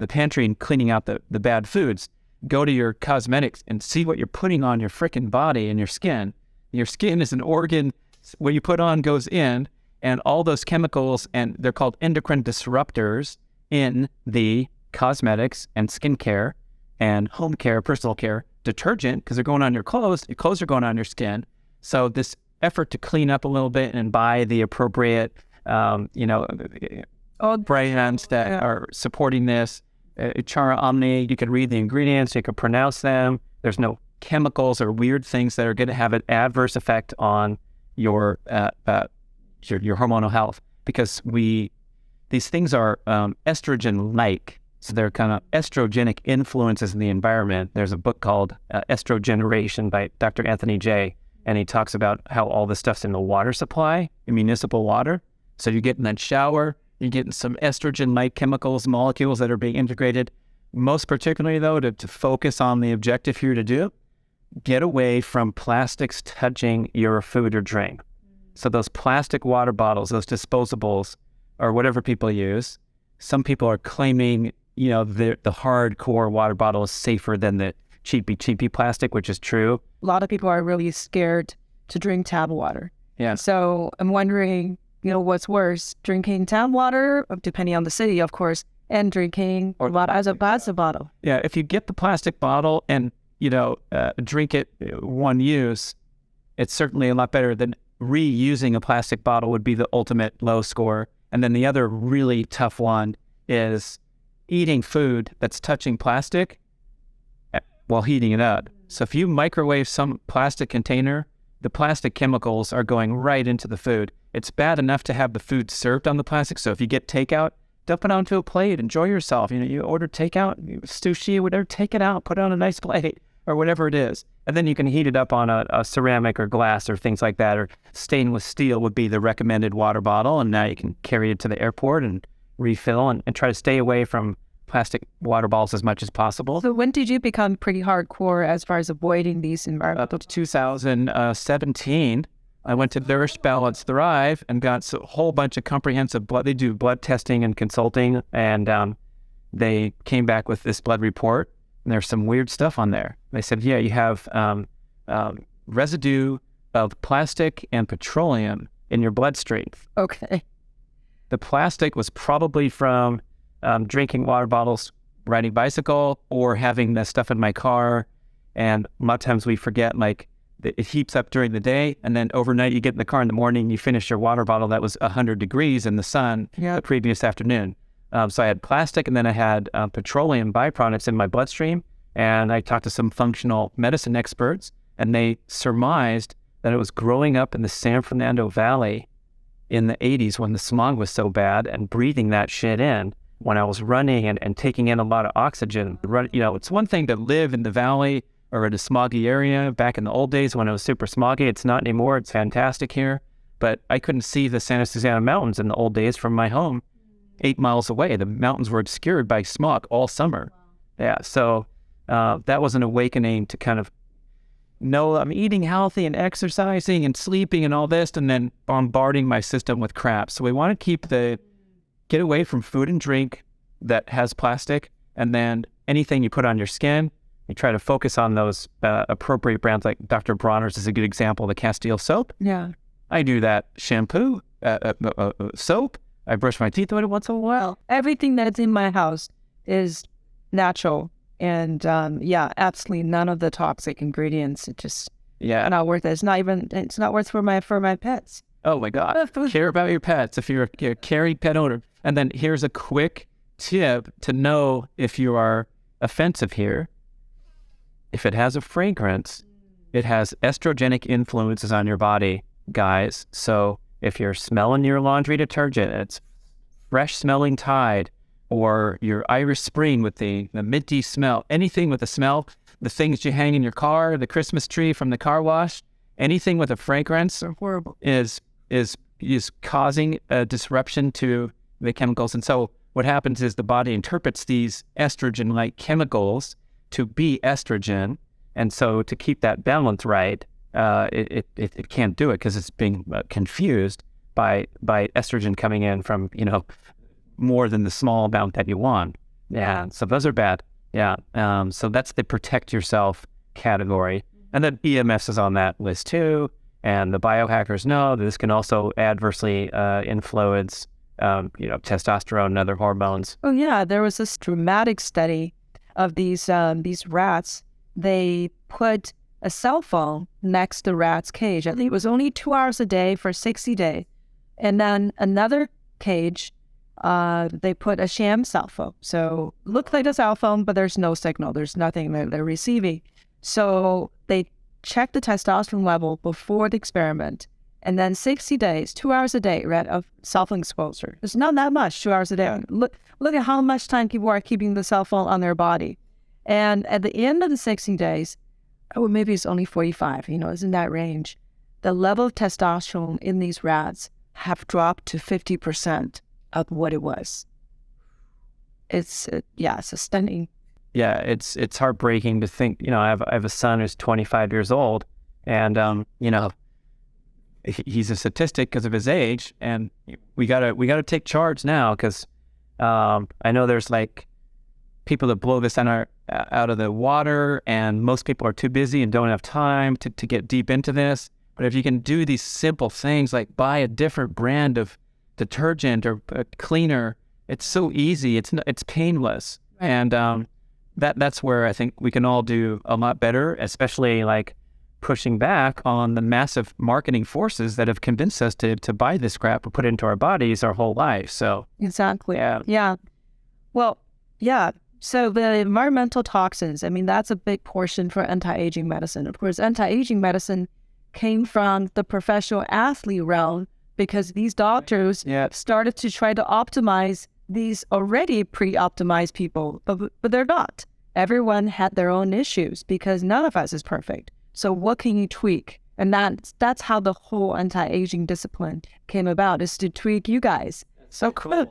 pantry and cleaning out the bad foods. Go to your cosmetics and see what you're putting on your frickin' body and your skin. Your skin is an organ. What you put on goes in, and all those chemicals, and they're called endocrine disruptors in the cosmetics and skincare and home care, personal care, detergent, because they're going on your clothes are going on your skin. So this effort to clean up a little bit and buy the appropriate, brands that are supporting this. Chara Omni, you can read the ingredients, you can pronounce them. There's no chemicals or weird things that are going to have an adverse effect on your hormonal health, because these things are estrogen-like. So they're kind of estrogenic influences in the environment. There's a book called Estrogeneration by Dr. Anthony J., and he talks about how all this stuff's in the water supply, in municipal water. So you get in that shower, you're getting some estrogen-like chemicals, molecules that are being integrated. Most particularly, though, to focus on the objective here to do, get away from plastics touching your food or drink. So those plastic water bottles, those disposables, or whatever people use, some people are claiming, the hardcore water bottle is safer than the cheapy plastic, which is true. A lot of people are really scared to drink tap water. Yeah. So I'm wondering, what's worse, drinking tap water, depending on the city, of course, and drinking water as a plastic bottle. Yeah. If you get the plastic bottle and, drink it one use, it's certainly a lot better than reusing a plastic bottle would be the ultimate low score. And then the other really tough one is eating food that's touching plastic while heating it up. So if you microwave some plastic container, the plastic chemicals are going right into the food. It's bad enough to have the food served on the plastic. So if you get takeout, dump it onto a plate, enjoy yourself. You order takeout, sushi, whatever, take it out, put it on a nice plate or whatever it is. And then you can heat it up on a ceramic or glass or things like that, or stainless steel would be the recommended water bottle. And now you can carry it to the airport and refill and try to stay away from plastic water bottles as much as possible. So when did you become pretty hardcore as far as avoiding these environmental? 2017, I went to Nourish, Balance, Thrive and got a whole bunch of comprehensive blood. They do blood testing and consulting, and they came back with this blood report, and there's some weird stuff on there. They said, yeah, you have residue of plastic and petroleum in your bloodstream. Okay. The plastic was probably from drinking water bottles, riding bicycle, or having that stuff in my car. And a lot of times we forget, it heats up during the day, and then overnight you get in the car in the morning, you finish your water bottle that was 100 degrees in the sun the previous afternoon. So I had plastic, and then I had petroleum byproducts in my bloodstream. And I talked to some functional medicine experts, and they surmised that it was growing up in the San Fernando Valley in the 80s when the smog was so bad, and breathing that shit in when I was running and taking in a lot of oxygen. It's one thing to live in the valley or in a smoggy area back in the old days when it was super smoggy. It's not anymore. It's fantastic here. But I couldn't see the Santa Susana Mountains in the old days from my home 8 miles away. The mountains were obscured by smog all summer. Yeah, so that was an awakening to kind of know I'm eating healthy and exercising and sleeping and all this, and then bombarding my system with crap. So we want to get away from food and drink that has plastic, and then anything you put on your skin, you try to focus on those appropriate brands. Like Dr. Bronner's is a good example, the Castile soap. Yeah. I do that shampoo, soap. I brush my teeth with it once in a while. Everything that's in my house is natural. And absolutely none of the toxic ingredients. It just not worth it. It's not worth for my pets. Oh my God. Care about your pets if you're a caring pet owner. And then here's a quick tip to know if you are offensive here. If it has a fragrance, it has estrogenic influences on your body, guys. So if you're smelling your laundry detergent, it's fresh smelling Tide, or your Irish Spring with the minty smell, anything with a smell, the things you hang in your car, the Christmas tree from the car wash, anything with a fragrance is causing a disruption to the chemicals. And so what happens is the body interprets these estrogen-like chemicals to be estrogen. And so to keep that balance right, it can't do it because it's being confused by estrogen coming in from, more than the small amount that you want. Yeah. So those are bad. Yeah. So that's the protect yourself category. And then EMFs is on that list too. And the biohackers know that this can also adversely influence, testosterone and other hormones. Oh yeah. There was this dramatic study of these rats. They put a cell phone next to the rat's cage. I think it was only 2 hours a day for 60 days. And then another cage, they put a sham cell phone. So looked like a cell phone, but there's no signal. There's nothing that they're receiving. So they checked the testosterone level before the experiment. And then 60 days, 2 hours a day, right, of cell phone exposure. It's not that much, 2 hours a day. Look at how much time people are keeping the cell phone on their body. And at the end of the 60 days, or maybe it's only 45, it's in that range, the level of testosterone in these rats have dropped to 50% of what it was. It's a stunning. Yeah, it's heartbreaking to think. I have a son who's 25 years old, and he's a statistic because of his age, and we gotta take charge now because I know there's people that blow this out of the water, and most people are too busy and don't have time to get deep into this. But if you can do these simple things like buy a different brand of detergent or a cleaner, it's so easy. It's painless, and that's where I think we can all do a lot better, especially like pushing back on the massive marketing forces that have convinced us to buy this crap and put it into our bodies our whole life. So exactly. Yeah. Well, yeah. So the environmental toxins, I mean, that's a big portion for anti-aging medicine. Of course, anti-aging medicine came from the professional athlete realm because these doctors started to try to optimize these already pre-optimized people, but they're not. Everyone had their own issues because none of us is perfect. So what can you tweak? And that's how the whole anti-aging discipline came about, is to tweak you guys. So cool.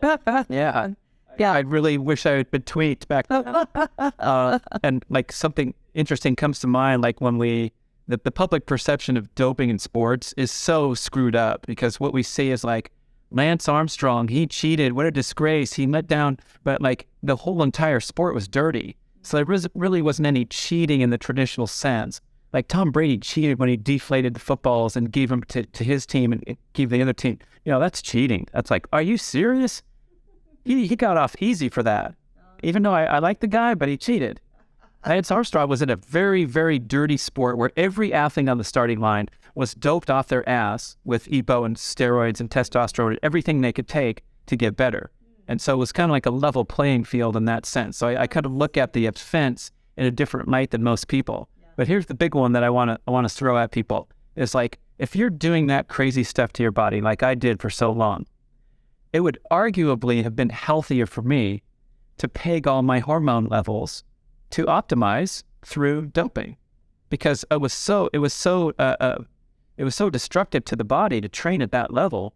Yeah. I really wish I had been tweaked back then. And like something interesting comes to mind, like when the public perception of doping in sports is so screwed up because what we see is like Lance Armstrong, he cheated, what a disgrace, he let down, but like the whole entire sport was dirty. So there really wasn't any cheating in the traditional sense. Like Tom Brady cheated when he deflated the footballs and gave them to his team and gave the other team. That's cheating. That's like, are you serious? He got off easy for that. Even though I like the guy, but he cheated. Lance Armstrong was in a very, very dirty sport where every athlete on the starting line was doped off their ass with EPO and steroids and testosterone and everything they could take to get better. And so it was kind of like a level playing field in that sense. So I kind of look at the offense in a different light than most people. But here's the big one that I want to throw at people. Is like, if you're doing that crazy stuff to your body like I did for so long, it would arguably have been healthier for me to peg all my hormone levels to optimize through doping, because it was so destructive to the body to train at that level.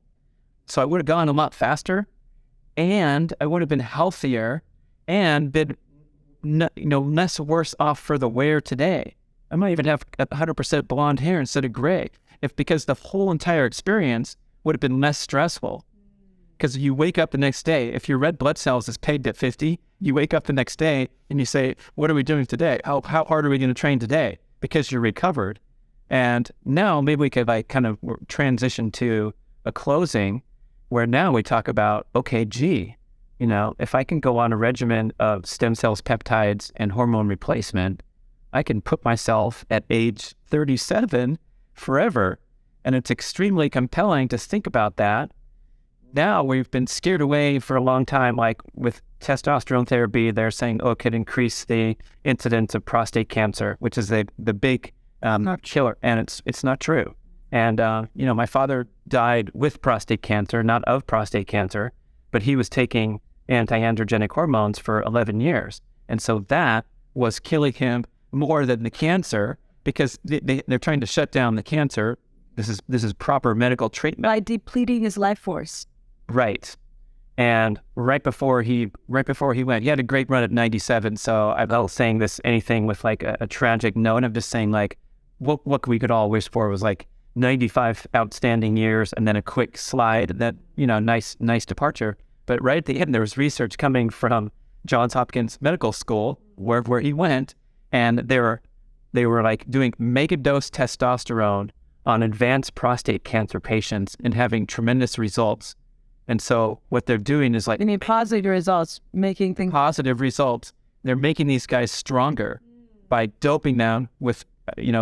So I would have gone a lot faster, and I would have been healthier and been less worse off for the wear today. I might even have 100% blonde hair instead of gray, because the whole entire experience would have been less stressful. Because you wake up the next day, if your red blood cells is pegged at 50, you wake up the next day and you say, what are we doing today? How hard are we going to train today? Because you're recovered. And now maybe we could like kind of transition to a closing where now we talk about, okay, if I can go on a regimen of stem cells, peptides, and hormone replacement, I can put myself at age 37 forever. And it's extremely compelling to think about that. Now we've been scared away for a long time, like with testosterone therapy, they're saying, it could increase the incidence of prostate cancer, which is the big killer. And it's not true. And, my father died with prostate cancer, not of prostate cancer, but he was taking anti-androgenic hormones for 11 years. And so that was killing him more than the cancer, because they're trying to shut down the cancer. This is proper medical treatment. By depleting his life force. Right. And right before he went, he had a great run at 97. So I'm not saying this anything with like a tragic note. I'm just saying like what we could all wish for was like 95 outstanding years and then a quick slide, that, nice departure. But right at the end, there was research coming from Johns Hopkins Medical School where he went, and they were like doing mega dose testosterone on advanced prostate cancer patients and having tremendous results. And so what they're doing is like... You mean positive results, making things... Positive results. They're making these guys stronger by doping them with,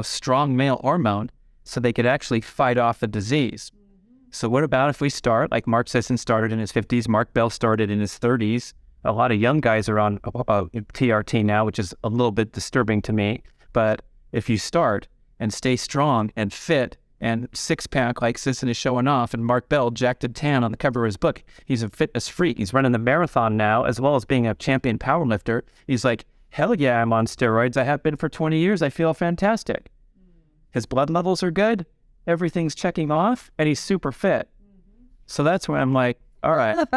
strong male hormone so they could actually fight off the disease. So what about if we start, like Mark Sisson started in his 50s, Mark Bell started in his 30s. A lot of young guys are on TRT now, which is a little bit disturbing to me. But if you start and stay strong and fit, and six-pack like Sisson is showing off, and Mark Bell, jacked and tan on the cover of his book. He's a fitness freak. He's running the marathon now, as well as being a champion powerlifter. He's like, hell yeah, I'm on steroids. I have been for 20 years. I feel fantastic. His blood levels are good. Everything's checking off, and he's super fit. So that's when I'm like, all right.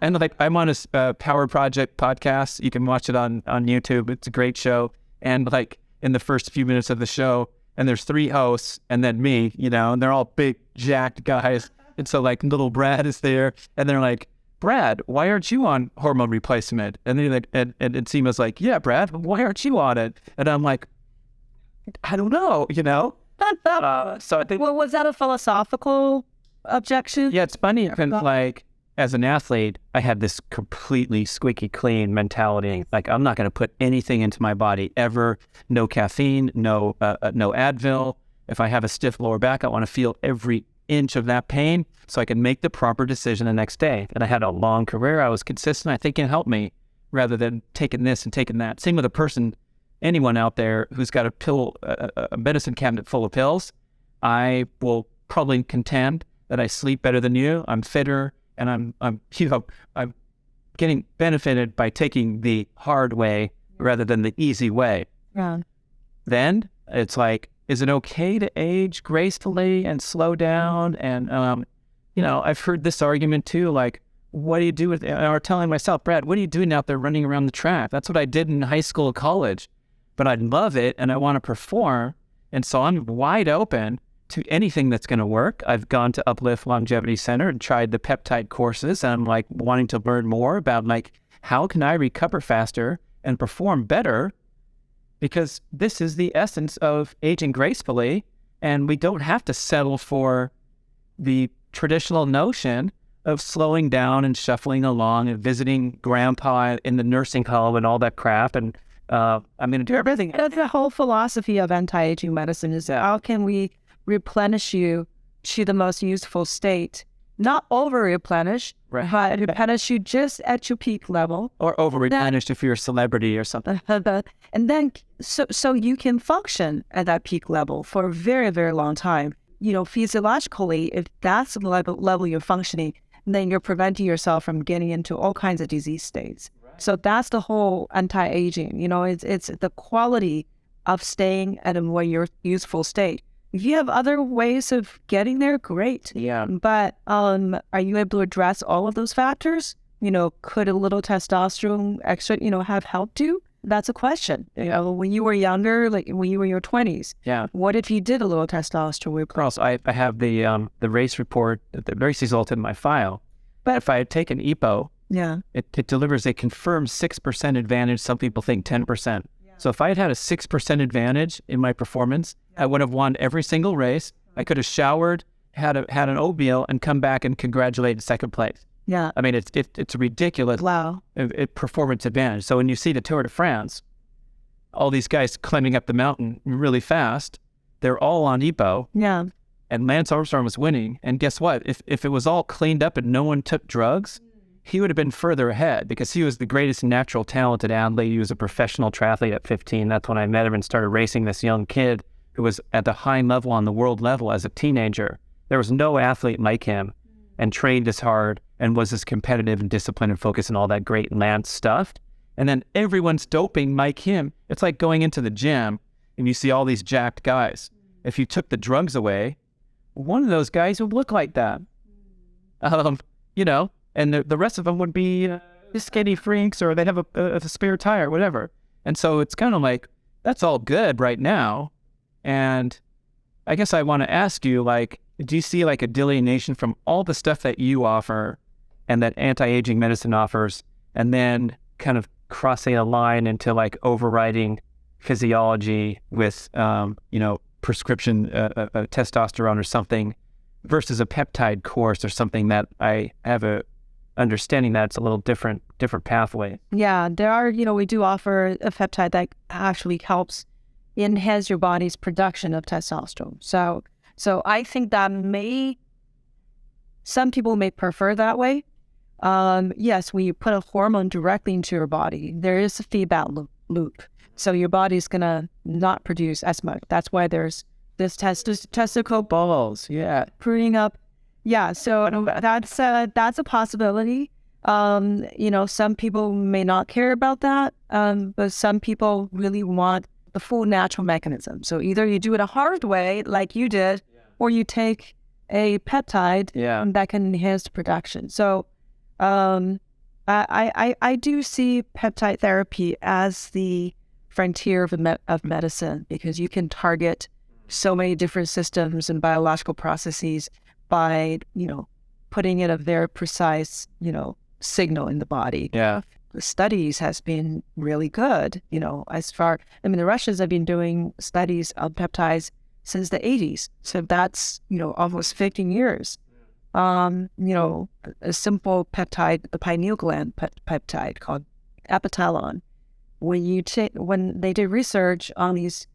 And like, I'm on a Power Project podcast. You can watch it on YouTube. It's a great show. And like in the first few minutes of the show, and there's 3 hosts and then me, and they're all big, jacked guys. And so like little Brad is there, and they're like Brad, why aren't you on hormone replacement? And then and Seema's like, yeah, Brad, why aren't you on it? And I'm like, I don't know, so I think, well, was that a philosophical objection? yeah, it's funny because like as an athlete, I had this completely squeaky clean mentality. Like I'm not going to put anything into my body ever. No caffeine, no Advil. If I have a stiff lower back, I want to feel every inch of that pain so I can make the proper decision the next day. And I had a long career. I was consistent. I think it helped me rather than taking this and taking that. Same with anyone out there who's got a medicine cabinet full of pills. I will probably contend that I sleep better than you. I'm fitter, and I'm getting benefited by taking the hard way rather than the easy way. Yeah. Then it's like, is it okay to age gracefully and slow down? And I've heard this argument too, like, what do you do with, or telling myself, Brad, what are you doing out there running around the track? That's what I did in high school and college, but I love it and I want to perform. And so I'm wide open to anything that's going to work. I've gone to Uplift Longevity Center and tried the peptide courses. And I'm like wanting to learn more about like, how can I recover faster and perform better? Because this is the essence of aging gracefully. And we don't have to settle for the traditional notion of slowing down and shuffling along and visiting grandpa in the nursing home and all that crap. And I'm going to do everything. That's the whole philosophy of anti-aging medicine is how can we replenish you to the most useful state? Not over-replenish, Right. but replenish you just at your peak level. Or over-replenished if you're a celebrity or something. And then so you can function at that peak level for a very, very long time. Physiologically, if that's the level you're functioning, then you're preventing yourself from getting into all kinds of disease states. Right. So that's the whole anti-aging. It's the quality of staying at a more useful state. If you have other ways of getting there, great. Yeah. But are you able to address all of those factors? Could a little testosterone extra, have helped you? That's a question. When you were younger, like when you were in your 20s, Yeah. what if you did a little testosterone? Cross. I have the race report, the race result in my file. But if I had taken EPO, Yeah. it delivers a confirmed 6% advantage. Some people think 10%. Yeah. So if I had had a 6% advantage in my performance, I would have won every single race. I could have showered, had an oatmeal, and come back and congratulated second place. Yeah. I mean, it's a ridiculous performance advantage. So when you see the Tour de France, all these guys climbing up the mountain really fast, they're all on EPO. Yeah. And Lance Armstrong was winning. And guess what? If it was all cleaned up and no one took drugs, he would have been further ahead because he was the greatest natural talented athlete. He was a professional triathlete at 15. That's when I met him and started racing this young kid who was at the high level on the world level as a teenager. There was no athlete like him and trained as hard and was as competitive and disciplined and focused and all that great Lance stuff. And then everyone's doping like him. It's like going into the gym and you see all these jacked guys. If you took the drugs away, one of those guys would look like that. And the rest of them would be skinny freaks or they'd have a spare tire, whatever. And so it's kind of like, that's all good right now. And I guess I want to ask you, like, do you see like a delineation from all the stuff that you offer and that anti-aging medicine offers, and then kind of crossing a line into like overriding physiology with, prescription testosterone or something versus a peptide course or something that I have a understanding that it's a little different pathway? Yeah, there are, we do offer a peptide that actually helps enhance your body's production of testosterone. So I think that some people may prefer that way. Yes, when you put a hormone directly into your body, there is a feedback loop. So your body's going to not produce as much. That's why there's this testicle balls. Yeah. Pruning up. Yeah. So that's a possibility. Some people may not care about that. But some people really want the full natural mechanism. So either you do it a hard way, like you did, or you take a peptide that can enhance the production. So I do see peptide therapy as the frontier of medicine, because you can target so many different systems and biological processes by, putting in a very precise, signal in the body. Yeah. The studies has been really good, the Russians have been doing studies of peptides since the 80s. So that's, almost 15 years. A simple peptide, a pineal gland peptide called epitalon. When they did research on these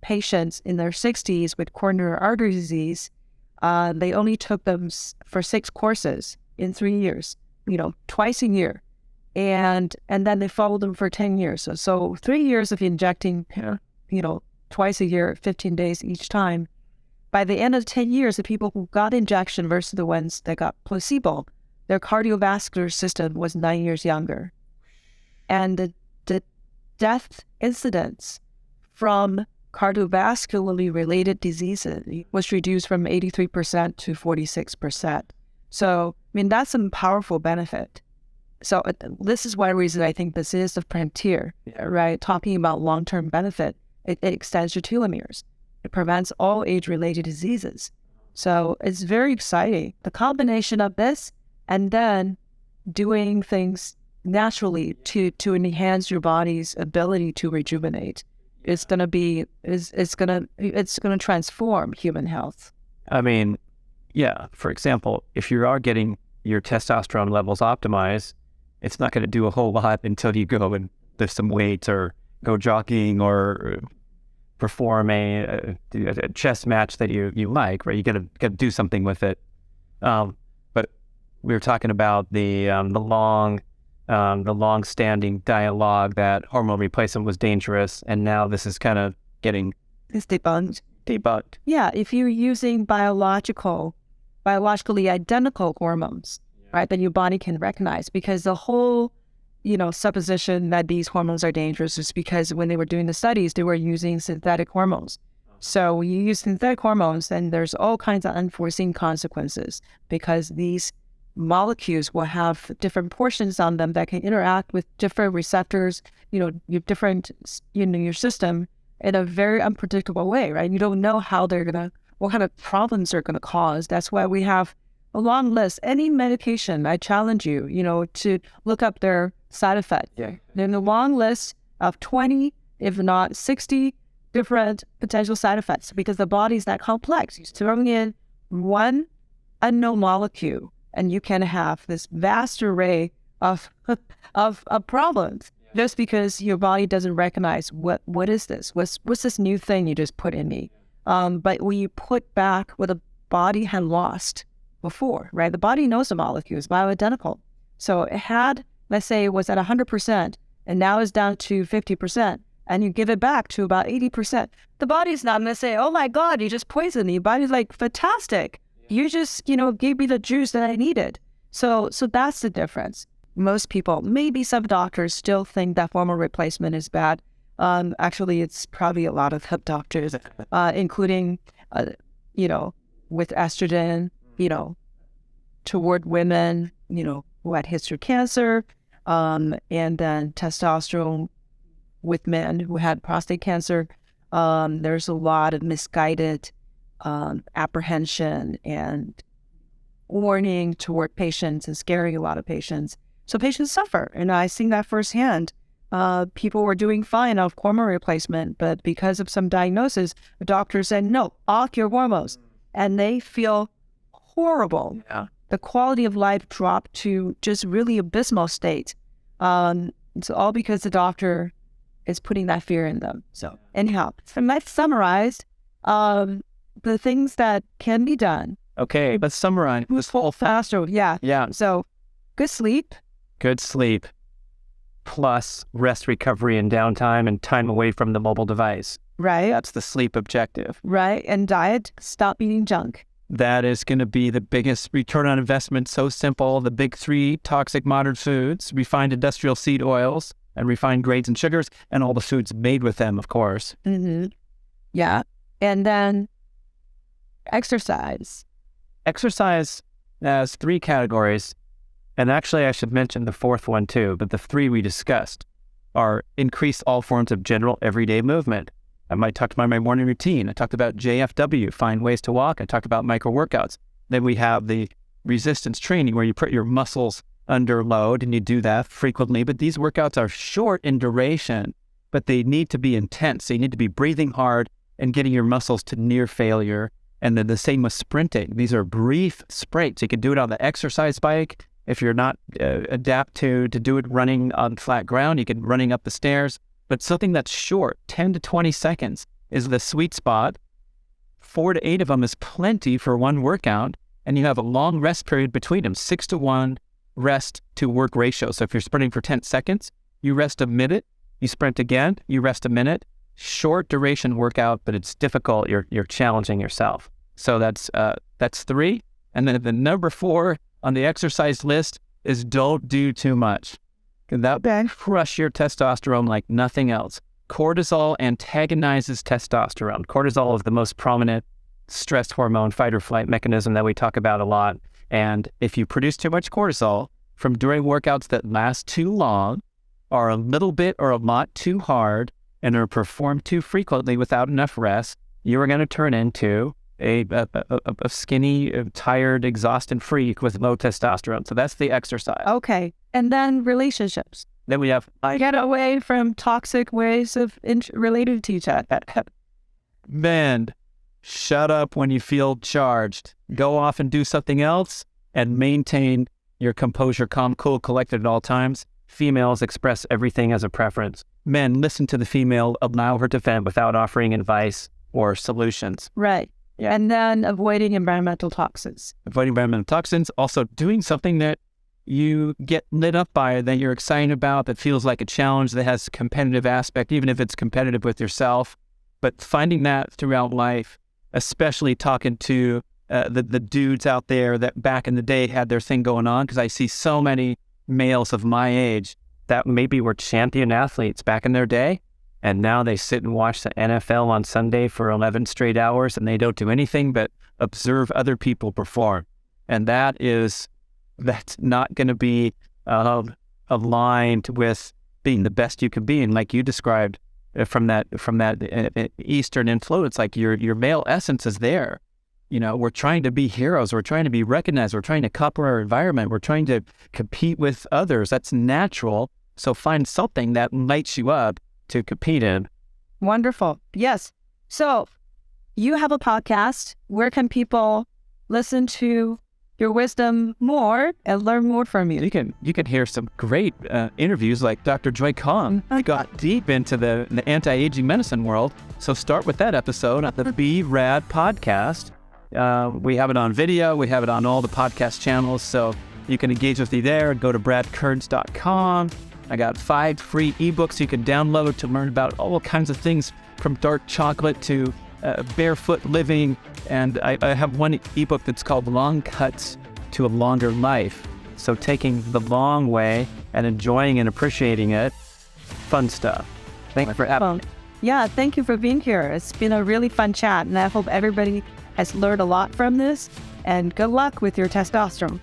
patients in their 60s with coronary artery disease, they only took them for 6 courses in 3 years, twice a year. And then they followed them for 10 years. So 3 years of injecting, twice a year, 15 days each time. By the end of 10 years, the people who got injection versus the ones that got placebo, their cardiovascular system was 9 years younger. And the death incidence from cardiovascularly related diseases was reduced from 83% to 46%. So, that's a powerful benefit. So this is one reason I think this is the frontier, right? Talking about long-term benefit, it extends your telomeres. It prevents all age-related diseases. So it's very exciting. The combination of this and then doing things naturally to enhance your body's ability to rejuvenate, it's going to transform human health. For example, if you are getting your testosterone levels optimized, it's not going to do a whole lot until you go and lift some weights or go jogging or perform a chess match that you like, right? You got to do something with it. But we were talking about the long-standing dialogue that hormone replacement was dangerous, and now this is kind of getting it's debunked. Debunked. Yeah, if you're using biologically identical hormones, right, then your body can recognize, because the whole, supposition that these hormones are dangerous is because when they were doing the studies, they were using synthetic hormones. So when you use synthetic hormones, then there's all kinds of unforeseen consequences, because these molecules will have different portions on them that can interact with different receptors, your system in a very unpredictable way, right? You don't know what kind of problems they're gonna cause. That's why we have a long list. Any medication, I challenge you, to look up their side effects. Yeah. There's a long list of 20, if not 60 different potential side effects, because the body's that complex. You're throwing in one unknown molecule, and you can have this vast array of problems just because your body doesn't recognize what is this? What's this new thing you just put in me? But when you put back what the body had lost before, right? The body knows the molecule is bioidentical. So it had, let's say it was at 100%, and now it's down to 50%, and you give it back to about 80%. The body's not going to say, oh my God, you just poisoned me. The body's like, fantastic. You just, gave me the juice that I needed. So that's the difference. Most people, maybe some doctors, still think that hormone replacement is bad. Actually, it's probably a lot of doctors, including, with estrogen, toward women, who had history of cancer, and then testosterone with men who had prostate cancer. There's a lot of misguided apprehension and warning toward patients and scaring a lot of patients. So patients suffer, and I've seen that firsthand. People were doing fine off hormone replacement, but because of some diagnosis, the doctor said, no, off your hormones. And they feel horrible. Yeah. The quality of life dropped to just really abysmal state. It's all because the doctor is putting that fear in them. So anyhow, so let's summarize the things that can be done. Okay, let's summarize. Who's full faster? Yeah. Yeah. So good sleep. Good sleep, plus rest, recovery, and downtime, and time away from the mobile device. Right. That's the sleep objective. Right. And diet, stop eating junk. That is going to be the biggest return on investment. So simple. The big 3 toxic modern foods: refined industrial seed oils and refined grains and sugars, and all the foods made with them, of course. Mm-hmm. Yeah. And then exercise. Exercise has 3 categories. And actually, I should mention the 4th one too, but the 3 we discussed are increase all forms of general everyday movement. I might talk about my morning routine. I talked about JFW, find ways to walk. I talked about micro workouts. Then we have the resistance training, where you put your muscles under load, and you do that frequently. But these workouts are short in duration, but they need to be intense. So you need to be breathing hard and getting your muscles to near failure. And then the same with sprinting. These are brief sprints. You can do it on the exercise bike. If you're not adapt to do it running on flat ground, you can running up the stairs. But something that's short, 10 to 20 seconds, is the sweet spot. 4 to 8 of them is plenty for one workout, and you have a long rest period between them, 6-to-1 rest to work ratio. So if you're sprinting for 10 seconds, you rest a minute, you sprint again, you rest a minute. Short duration workout, but it's difficult. You're challenging yourself. So that's 3. And then the number 4 on the exercise list is don't do too much. That will crush your testosterone like nothing else. Cortisol antagonizes testosterone. Cortisol is the most prominent stress hormone, fight or flight mechanism that we talk about a lot. And if you produce too much cortisol from doing workouts that last too long, are a little bit or a lot too hard, and are performed too frequently without enough rest, you are going to turn into a skinny, tired, exhausted freak with low testosterone. So that's the exercise. Okay. And then relationships. Then we have... Get away from toxic ways of related to each other. Men, shut up when you feel charged. Go off and do something else and maintain your composure, calm, cool, collected at all times. Females express everything as a preference. Men, listen to the female, allow her to vent without offering advice or solutions. Right. Yeah. And then avoiding environmental toxins. Avoiding environmental toxins. Also doing something that you get lit up by, that you're excited about, that feels like a challenge, that has a competitive aspect, even if it's competitive with yourself. But finding that throughout life, especially talking to the dudes out there that back in the day had their thing going on, because I see so many males of my age that maybe were champion athletes back in their day, and now they sit and watch the NFL on Sunday for 11 straight hours, and they don't do anything but observe other people perform. And that's not going to be aligned with being the best you can be. And like you described from that Eastern influence, like your male essence is there. You know, we're trying to be heroes. We're trying to be recognized. We're trying to cover our environment. We're trying to compete with others. That's natural. So find something that lights you up to compete in. Wonderful. Yes. So you have a podcast. Where can people listen to your wisdom more and learn more from you? You can hear some great interviews like Dr. Joy Kong. I got deep into the anti-aging medicine world. So start with that episode at the B.rad podcast. We have it on video. We have it on all the podcast channels. So you can engage with me there. Go to bradkearns.com. I got 5 free ebooks you can download to learn about all kinds of things, from dark chocolate to barefoot living. And I have one ebook that's called Long Cuts to a Longer Life. So taking the long way and enjoying and appreciating it. Fun stuff. Thank you for having me. Yeah, thank you for being here. It's been a really fun chat, and I hope everybody has learned a lot from this. And good luck with your testosterone.